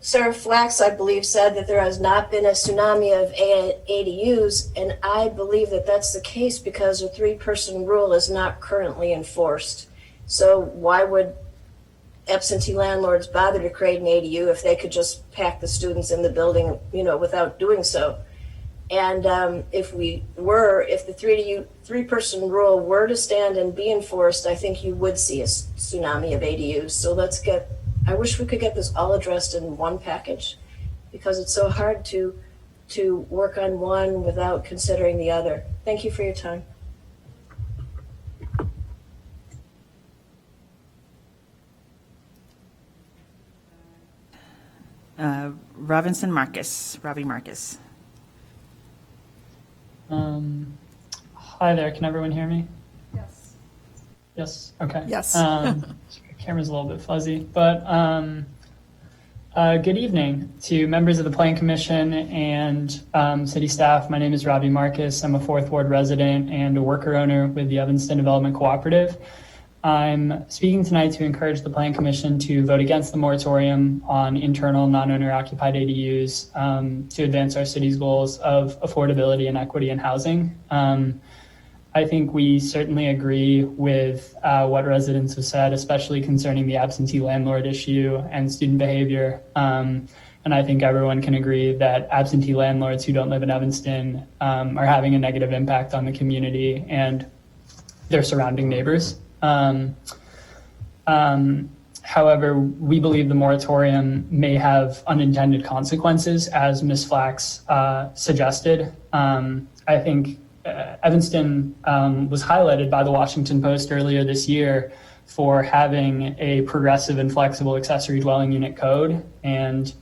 Sarah Flax, I believe, said that there has not been a tsunami of ADUs, and I believe that that's the case because a 3-person rule is not currently enforced. So why would absentee landlords bother to create an ADU if they could just pack the students in the building, without doing so? And if the 3-person rule were to stand and be enforced, I think you would see a tsunami of ADUs. So I wish we could get this all addressed in one package because it's so hard to work on one without considering the other. Thank you for your time. Robbie Marcus. Hi there, can everyone hear me? Yes, okay. Yes. Camera's a little bit fuzzy, but good evening to members of the Plan Commission and city staff. My name is Robie Marcus. I'm a 4th Ward resident and a worker owner with the Evanston Development Cooperative. I'm speaking tonight to encourage the Plan Commission to vote against the moratorium on internal non-owner occupied ADUs to advance our city's goals of affordability and equity in housing. I think we certainly agree with what residents have said, especially concerning the absentee landlord issue and student behavior. And I think everyone can agree that absentee landlords who don't live in Evanston are having a negative impact on the community and their surrounding neighbors. However, we believe the moratorium may have unintended consequences, as Ms. Flax suggested. I think Evanston was highlighted by the Washington Post earlier this year for having a progressive and flexible accessory dwelling unit code. And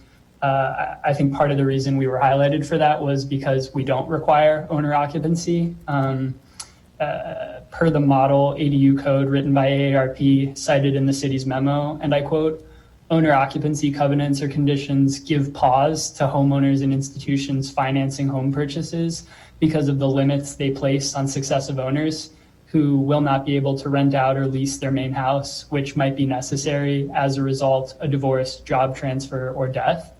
I think part of the reason we were highlighted for that was because we don't require owner occupancy. Per the model ADU code written by AARP cited in the city's memo, and I quote, "Owner occupancy covenants or conditions give pause to homeowners and institutions financing home purchases because of the limits they place on successive owners who will not be able to rent out or lease their main house, which might be necessary as a result of divorce, job transfer, or death."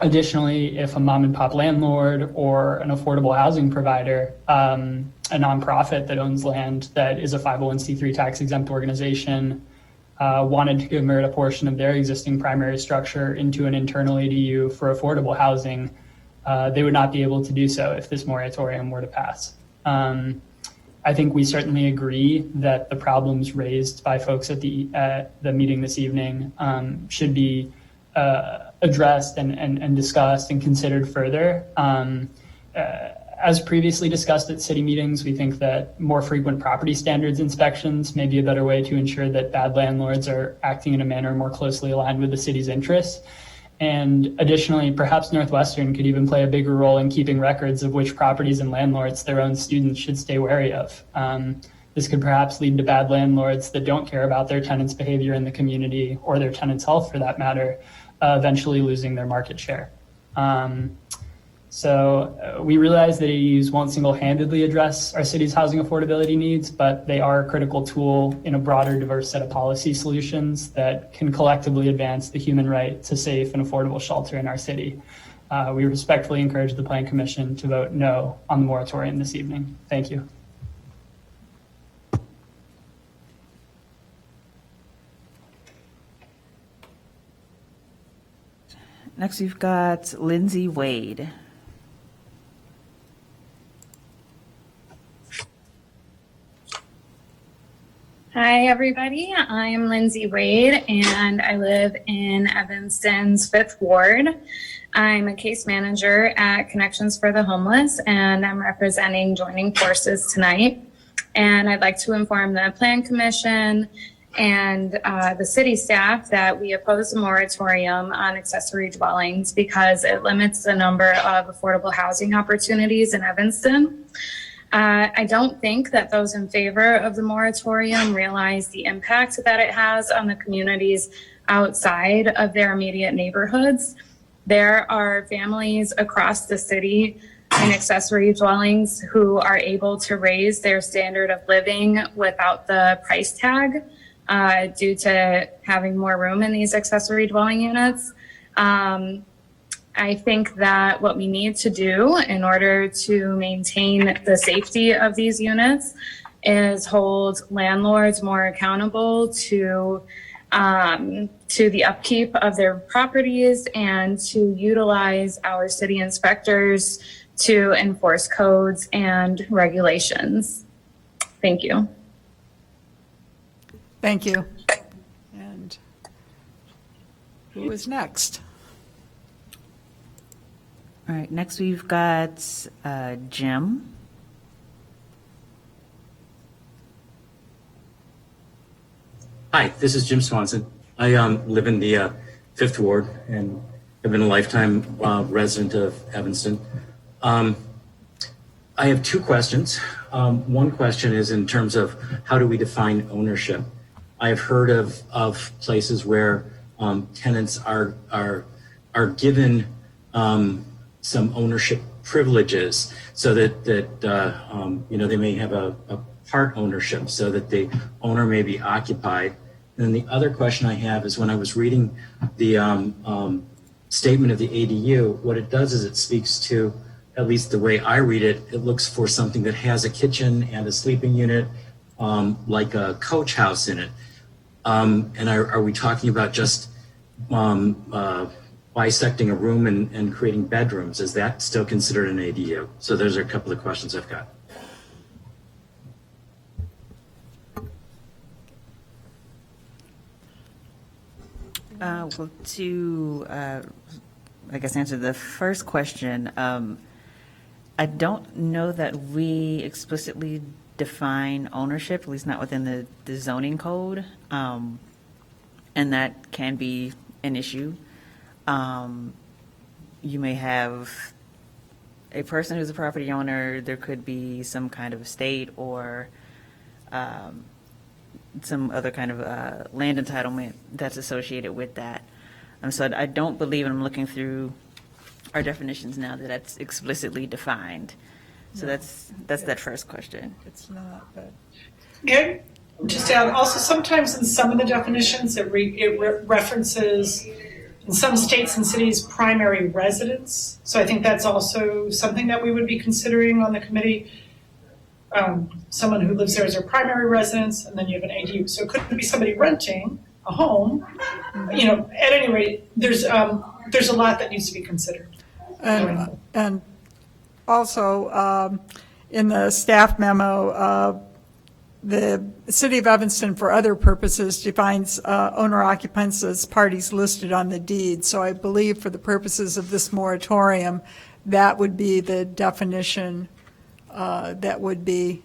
Additionally, if a mom and pop landlord or an affordable housing provider, a nonprofit that owns land that is a 501c3 tax exempt organization, wanted to convert a portion of their existing primary structure into an internal ADU for affordable housing, they would not be able to do so if this moratorium were to pass. I think we certainly agree that the problems raised by folks at the meeting this evening should be addressed and discussed and considered further. As previously discussed at city meetings, we think that more frequent property standards inspections may be a better way to ensure that bad landlords are acting in a manner more closely aligned with the city's interests. And additionally, perhaps Northwestern could even play a bigger role in keeping records of which properties and landlords their own students should stay wary of. This could perhaps lead to bad landlords that don't care about their tenants' behavior in the community or their tenants' health for that matter, eventually losing their market share. So we realize that ADUs won't single-handedly address our city's housing affordability needs, but they are a critical tool in a broader, diverse set of policy solutions that can collectively advance the human right to safe and affordable shelter in our city. We respectfully encourage the Plan Commission to vote no on the moratorium this evening. Thank you. Next, we've got Lindsay Wade. Hi, everybody. I'm Lindsay Wade, and I live in Evanston's 5th Ward. I'm a case manager at Connections for the Homeless, and I'm representing Joining Forces tonight. And I'd like to inform the Plan Commission and the city staff that we oppose the moratorium on accessory dwellings because it limits the number of affordable housing opportunities in Evanston. I don't think that those in favor of the moratorium realize the impact that it has on the communities outside of their immediate neighborhoods. There are families across the city in accessory dwellings who are able to raise their standard of living without the price tag due to having more room in these accessory dwelling units. I think that what we need to do in order to maintain the safety of these units is hold landlords more accountable to the upkeep of their properties and to utilize our city inspectors to enforce codes and regulations. Thank you. Thank you. And who is next? All right, next we've got Jim. Hi, this is Jim Swanson. I live in the 5th Ward and have been a lifetime resident of Evanston. I have two questions. One question is in terms of how do we define ownership? I have heard of places where tenants are given some ownership privileges so that they may have a part ownership so that the owner may be occupied. And then the other question I have is when I was reading the statement of the ADU, what it does is it speaks to, at least the way I read it, it looks for something that has a kitchen and a sleeping unit, like a coach house in it. And are we talking about just bisecting a room and creating bedrooms? Is that still considered an ADU? So those are a couple of questions I've got. Well, to, I guess, answer the first question, I don't know that we explicitly define ownership, at least not within the zoning code, and that can be an issue. You may have a person who's a property owner, there could be some kind of estate or some other kind of land entitlement that's associated with that. So I don't believe, and I'm looking through our definitions now, that that's explicitly defined. So No. that's that first question. It's not, but. Yeah, just to add, also sometimes in some of the definitions, it references, in some states and cities, primary residence. So I think that's also something that we would be considering on the committee. Someone who lives there as their primary residence, and then you have an ADU. So it could be somebody renting a home. You know, at any rate, there's a lot that needs to be considered. And also, in the staff memo, the City of Evanston, for other purposes, defines owner-occupants as parties listed on the deed. So I believe for the purposes of this moratorium, that would be the definition that would be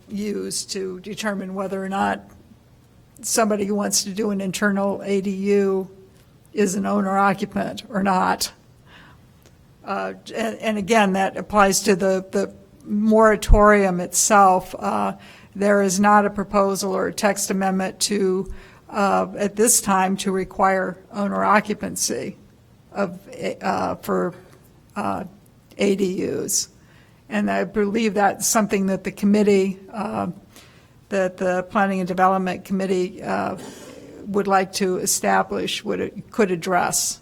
used to determine whether or not somebody who wants to do an internal ADU is an owner-occupant or not. And again, that applies to the moratorium itself. There is not a proposal or a text amendment to, at this time, to require owner occupancy for ADUs. And I believe that's something that the committee, that the Planning and Development Committee would like to establish, could address.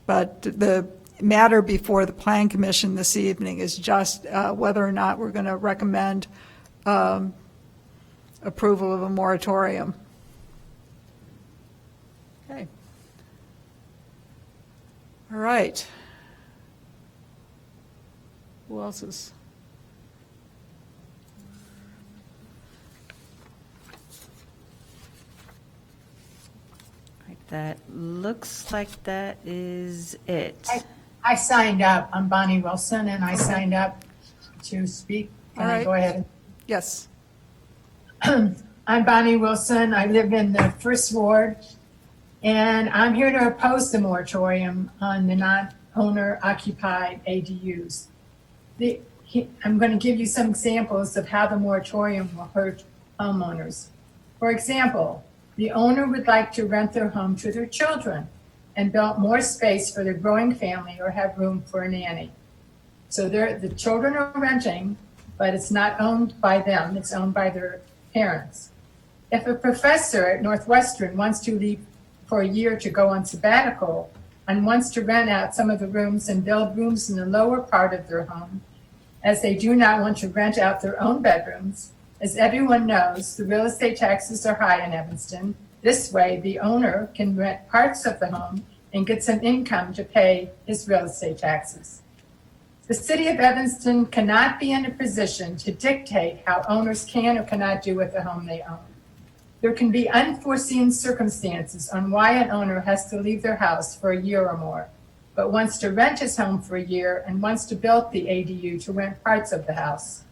But the matter before the Plan Commission this evening is just whether or not we're going to recommend approval of a moratorium. Okay. All right. Who else is? That looks like that is it. I signed up. I'm Bonnie Wilson, and I signed up to speak. Can I go ahead? Yes. I'm Bonnie Wilson. I live in the First Ward, and I'm here to oppose the moratorium on the non-owner occupied ADUs. I'm going to give you some examples of how the moratorium will hurt homeowners. For example, the owner would like to rent their home to their children and build more space for their growing family or have room for a nanny. So the children are renting, but it's not owned by them, it's owned by their parents. If a professor at Northwestern wants to leave for a year to go on sabbatical and wants to rent out some of the rooms and build rooms in the lower part of their home, as they do not want to rent out their own bedrooms, as everyone knows, the real estate taxes are high in Evanston. This way, the owner can rent parts of the home and get some income to pay his real estate taxes. The city of Evanston cannot be in a position to dictate how owners can or cannot do with the home they own. There can be unforeseen circumstances on why an owner has to leave their house for a year or more, but wants to rent his home for a year and wants to build the ADU to rent parts of the house.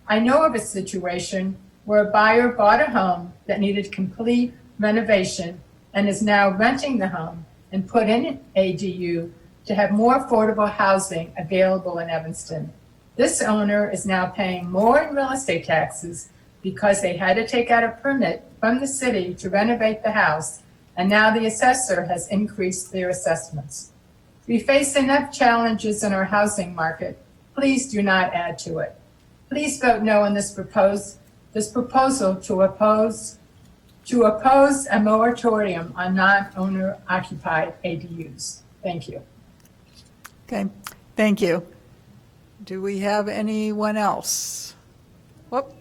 I know of a situation where a buyer bought a home that needed complete renovation and is now renting the home and put in an ADU to have more affordable housing available in Evanston. This owner is now paying more in real estate taxes because they had to take out a permit from the city to renovate the house, and now the assessor has increased their assessments. We face enough challenges in our housing market. Please do not add to it. Please vote no on this proposal to oppose a moratorium on non-owner occupied ADUs. Thank you. Okay, thank you. Do we have anyone else? Whoop.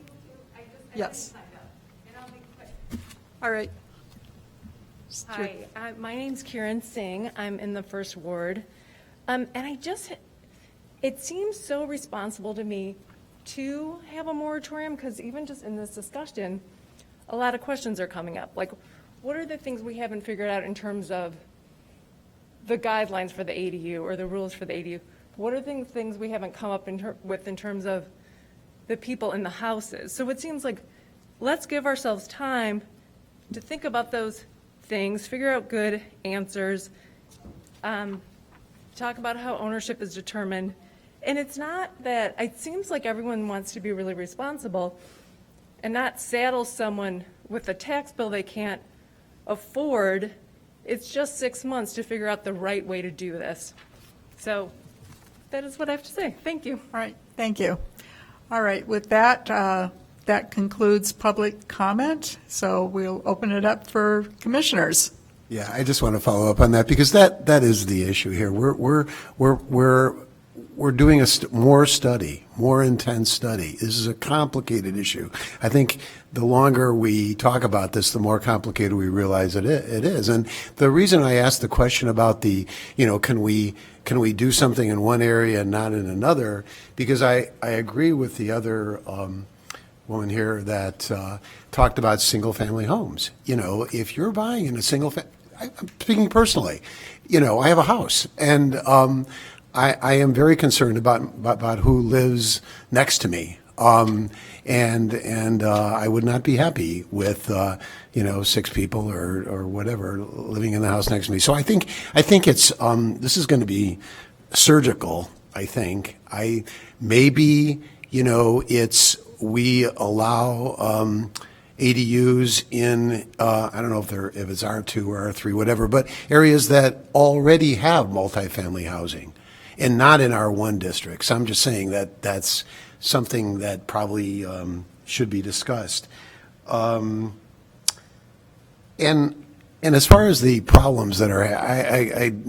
Yes. All right. Hi, my name's Karen Singh. I'm in the First Ward. And it seems so responsible to me to have a moratorium, because even just in this discussion, a lot of questions are coming up. Like, what are the things we haven't figured out in terms of the guidelines for the ADU or the rules for the ADU? What are the things we haven't come up with in terms of the people in the houses? So it seems like let's give ourselves time to think about those things, figure out good answers, talk about how ownership is determined. And it's not that, it seems like everyone wants to be really responsible and not saddle someone with a tax bill they can't afford. It's just 6 months to figure out the right way to do this. So that is what I have to say. Thank you. All right, thank you. All right, with that, that concludes public comment, so we'll open it up for commissioners. Yeah, I just want to follow up on that because that is the issue here. We're doing more intense study. This is a complicated issue. I think the longer we talk about this, the more complicated we realize it is. And the reason I asked the question about can we do something in one area and not in another, because I agree with the other woman here that talked about single-family homes. If you're buying in a single-family, I'm speaking personally, I have a house, and I am very concerned about who lives next to me, and I would not be happy with 6 people or whatever living in the house next to me. So I think it's this is going to be surgical. I think it's we allow ADUs in I don't know if it's R2 or R3, whatever, but areas that already have multifamily housing. And not in R1 districts. I'm just saying that that's something that probably should be discussed. And as far as the problems that are,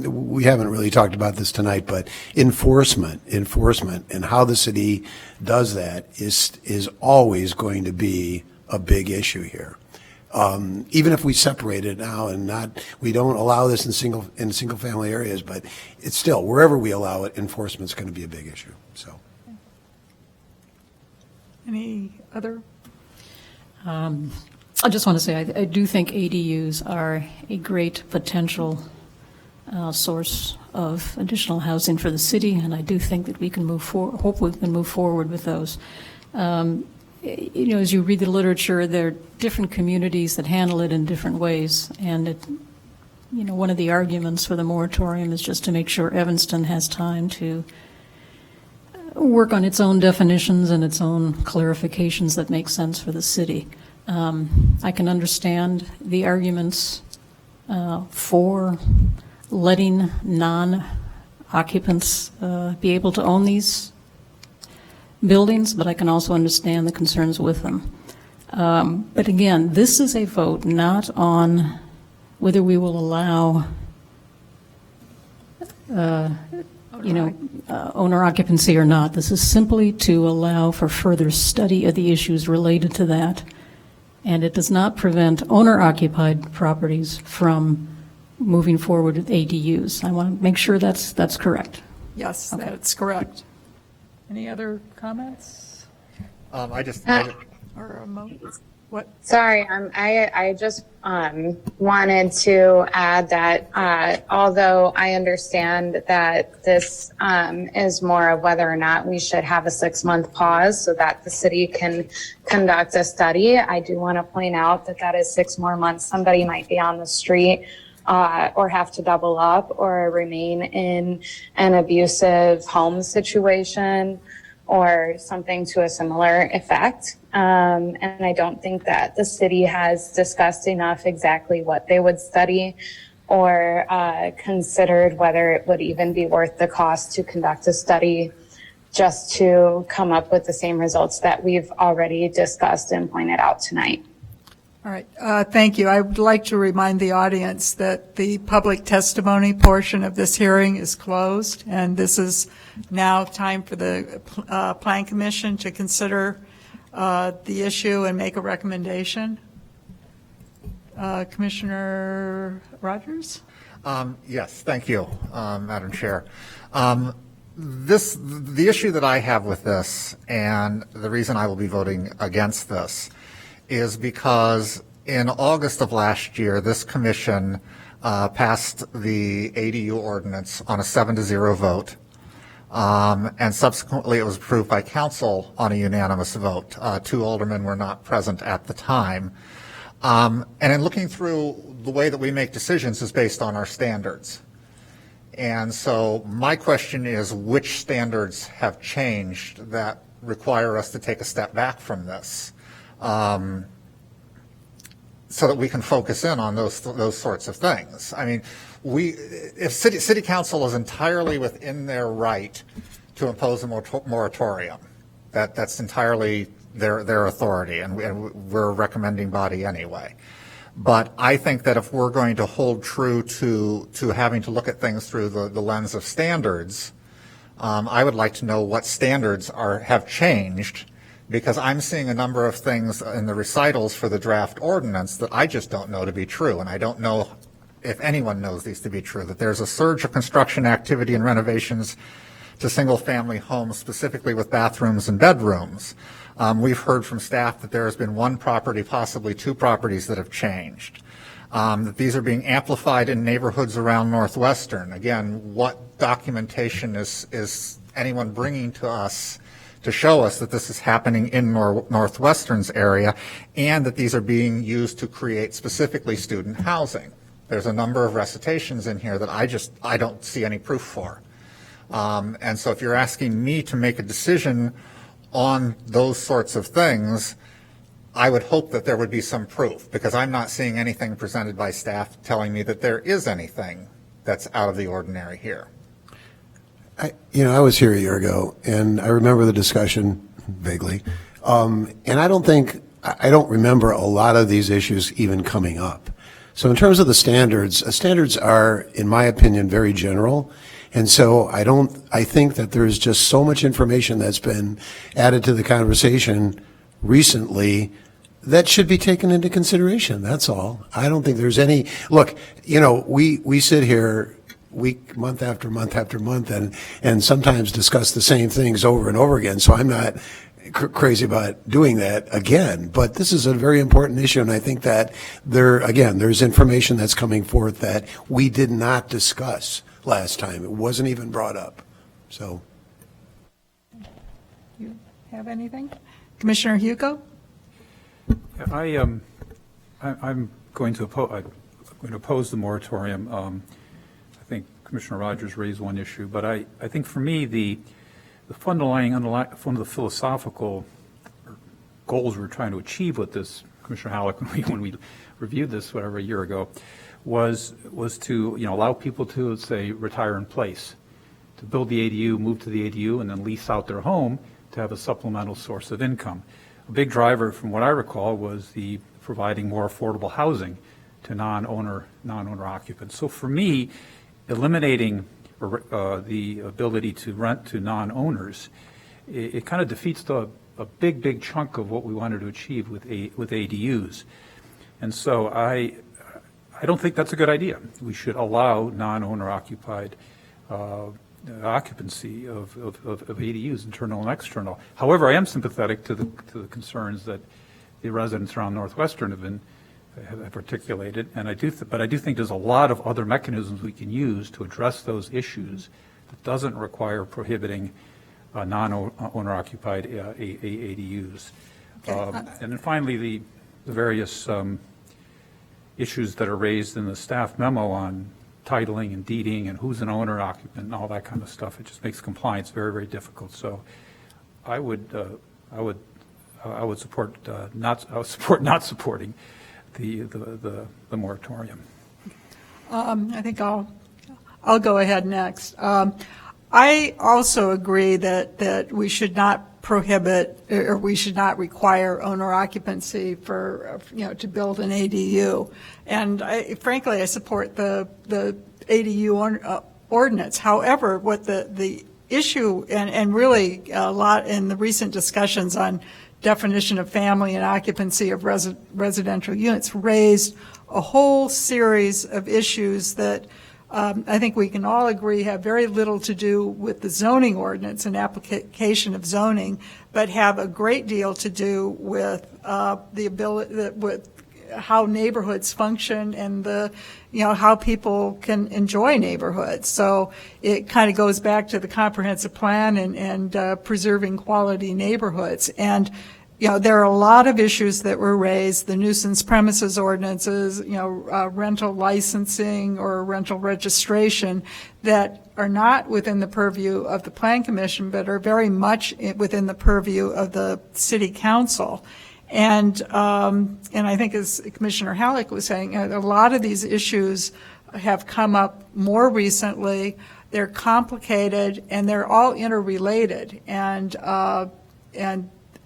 we haven't really talked about this tonight, but enforcement, and how the city does that is always going to be a big issue here. Even if we separate it now and we don't allow this in single family areas, but it's still, wherever we allow it, enforcement's going to be a big issue. So, any other? I just want to say I do think ADUs are a great potential source of additional housing for the city, and I do think that we can hopefully we can move forward with those. As you read the literature, there are different communities that handle it in different ways. And, one of the arguments for the moratorium is just to make sure Evanston has time to work on its own definitions and its own clarifications that make sense for the city. I can understand the arguments for letting non-occupants be able to own these buildings, but I can also understand the concerns with them. But again, this is a vote not on whether we will allow, owner occupancy or not. This is simply to allow for further study of the issues related to that. And it does not prevent owner-occupied properties from moving forward with ADUs. I want to make sure that's correct. Yes, okay. That's correct. Any other comments? Or a moment? What? Sorry, I just wanted to add that although I understand that this is more of whether or not we should have a 6-month pause so that the city can conduct a study, I do want to point out that is 6 more months. Somebody might be on the street or have to double up or remain in an abusive home situation or something to a similar effect. And I don't think that the city has discussed enough exactly what they would study or considered whether it would even be worth the cost to conduct a study just to come up with the same results that we've already discussed and pointed out tonight. All right, thank you. I would like to remind the audience that the public testimony portion of this hearing is closed, and this is now time for the Plan Commission to consider the issue and make a recommendation. Commissioner Rogers? Yes, thank you, Madam Chair. The issue that I have with this, and the reason I will be voting against this, is because in August of last year, this commission passed the ADU ordinance on a 7-0 vote. And subsequently, it was approved by council on a unanimous vote. 2 aldermen were not present at the time. And in looking through, the way that we make decisions is based on our standards. And so my question is, which standards have changed that require us to take a step back from this, so that we can focus in on those sorts of things? I mean, if city council is entirely within their right to impose a moratorium, that's entirely their authority, and we're a recommending body anyway. But I think that if we're going to hold true to having to look at things through the lens of standards, I would like to know what standards have changed, because I'm seeing a number of things in the recitals for the draft ordinance that I just don't know to be true, and I don't know if anyone knows these to be true, that there's a surge of construction activity and renovations to single-family homes, specifically with bathrooms and bedrooms. We've heard from staff that there has been 1 property, possibly 2 properties that have changed. That these are being amplified in neighborhoods around Northwestern. Again, what documentation is anyone bringing to us to show us that this is happening in Northwestern's area, and that these are being used to create specifically student housing? There's a number of recitations in here that I don't see any proof for. And so if you're asking me to make a decision on those sorts of things, I would hope that there would be some proof, because I'm not seeing anything presented by staff telling me that there is anything that's out of the ordinary here. I was here a year ago, and I remember the discussion vaguely, and I don't remember a lot of these issues even coming up. So in terms of the standards are, in my opinion, very general. And so I think that there's just so much information that's been added to the conversation recently that should be taken into consideration. That's all. I don't think there's any, look, we sit here month after month after month and sometimes discuss the same things over and over again. So I'm not crazy about doing that again, but this is a very important issue, and I think that there's information that's coming forth that we did not discuss last time. It wasn't even brought up. So, you have anything, Commissioner Hugo? I'm going to oppose the moratorium. I think Commissioner Rogers raised one issue, but I think for me the underlying one of the philosophical goals we're trying to achieve with this, Commissioner Halleck, when we reviewed this a year ago, was to allow people to, let's say, retire in place, to build the ADU, move to the ADU, and then lease out their home to have a supplemental source of income. A big driver, from what I recall, was the providing more affordable housing to non-owner occupants. So for me, eliminating the ability to rent to non-owners, it kind of defeats a big chunk of what we wanted to achieve with ADUs. And so I don't think that's a good idea. We should allow non-owner occupied occupancy of ADUs, internal and external. However, I am sympathetic to the concerns that the residents around Northwestern have articulated, and I do think there's a lot of other mechanisms we can use to address those issues that doesn't require prohibiting non-owner occupied ADUs. And then finally, the various issues that are raised in the staff memo on titling and deeding and who's an owner occupant and all that kind of stuff. It just makes compliance very difficult. So I would support not supporting the moratorium. I think I'll go ahead next. I also agree that we should not prohibit, or we should not require owner occupancy for, to build an ADU. And frankly, I support the ADU ordinance. However, what the issue, and really a lot in the recent discussions on definition of family and occupancy of residential units, raised a whole series of issues that I think we can all agree have very little to do with the zoning ordinance and application of zoning, but have a great deal to do with the ability, with how neighborhoods function and how people can enjoy neighborhoods. So it kind of goes back to the comprehensive plan and preserving quality neighborhoods. And there are a lot of issues that were raised, the nuisance premises ordinances, rental licensing or rental registration, that are not within the purview of the Plan Commission, but are very much within the purview of the City Council. And I think, as Commissioner Halleck was saying, a lot of these issues have come up more recently. They're complicated and they're all interrelated. And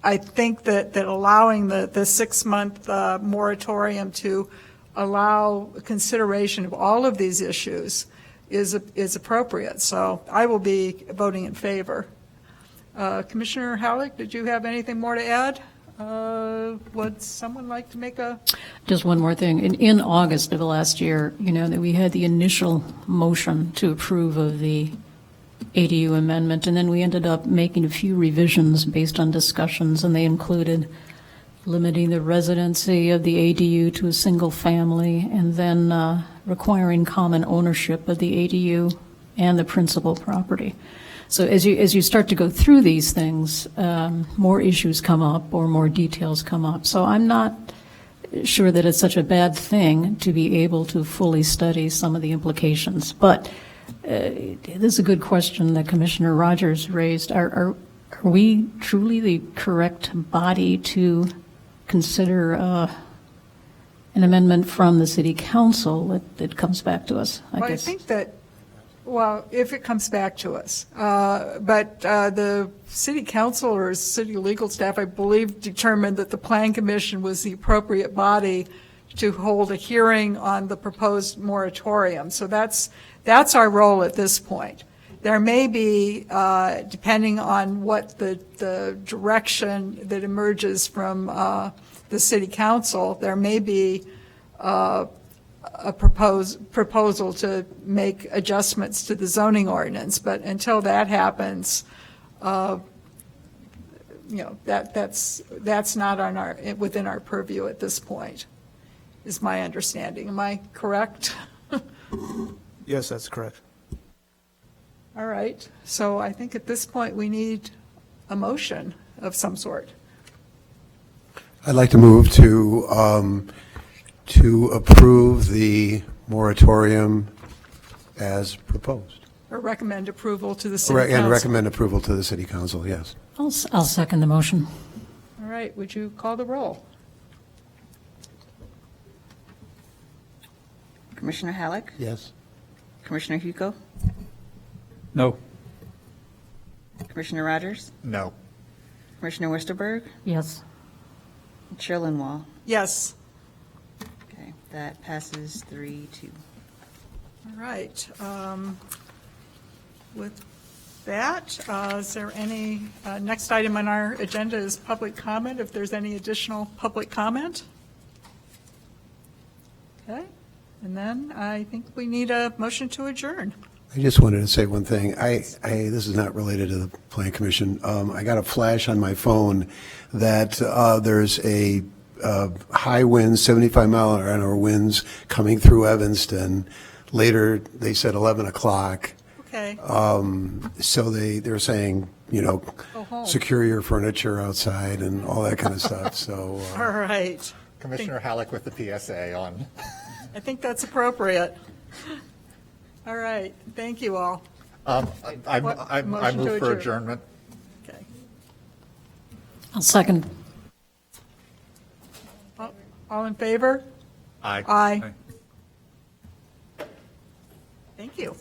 I think that allowing the 6-month moratorium to allow consideration of all of these issues is appropriate. So I will be voting in favor. Commissioner Halleck, did you have anything more to add? Would someone like to make a? Just one more thing. In August of last year, that we had the initial motion to approve of the ADU amendment, and then we ended up making a few revisions based on discussions, and they included limiting the residency of the ADU to a single family, and then requiring common ownership of the ADU and the principal property. So as you start to go through these things, more issues come up or more details come up. So I'm not sure that it's such a bad thing to be able to fully study some of the implications, but this is a good question that Commissioner Rogers raised. Are we truly the correct body to consider an amendment from the City Council that comes back to us? I think that, if it comes back to us, but the City Council or City legal staff, I believe, determined that the Plan Commission was the appropriate body to hold a hearing on the proposed moratorium. So that's our role at this point. There may be, depending on what the direction that emerges from the City Council, there may be a proposal to make adjustments to the zoning ordinance. But until that happens, that's not within our purview at this point, is my understanding. Am I correct? Yes, that's correct. All right. So I think at this point we need a motion of some sort. I'd like to move to approve the moratorium as proposed. Or recommend approval to the City Council. And recommend approval to the City Council, yes. I'll second the motion. All right. Would you call the roll? Commissioner Halleck? Yes. Commissioner Mchugh? No. Commissioner Rogers? No. Commissioner Westerberg? Yes. Chair Linwall? Yes. Okay, that passes 3-2. All right. With that, is there any, next item on our agenda is public comment, if there's any additional public comment. Okay. And then I think we need a motion to adjourn. I just wanted to say one thing. This is not related to the Plan Commission. I got a flash on my phone that there's a high winds, 75-mile-an-hour winds coming through Evanston. Later, they said 11 o'clock. Okay. So they're saying, secure your furniture outside and all that kind of stuff. So. All right. Commissioner Halleck with the PSA on. I think that's appropriate. All right, thank you all. I move for adjournment. Okay. I'll second. All in favor? Aye. Aye. Thank you.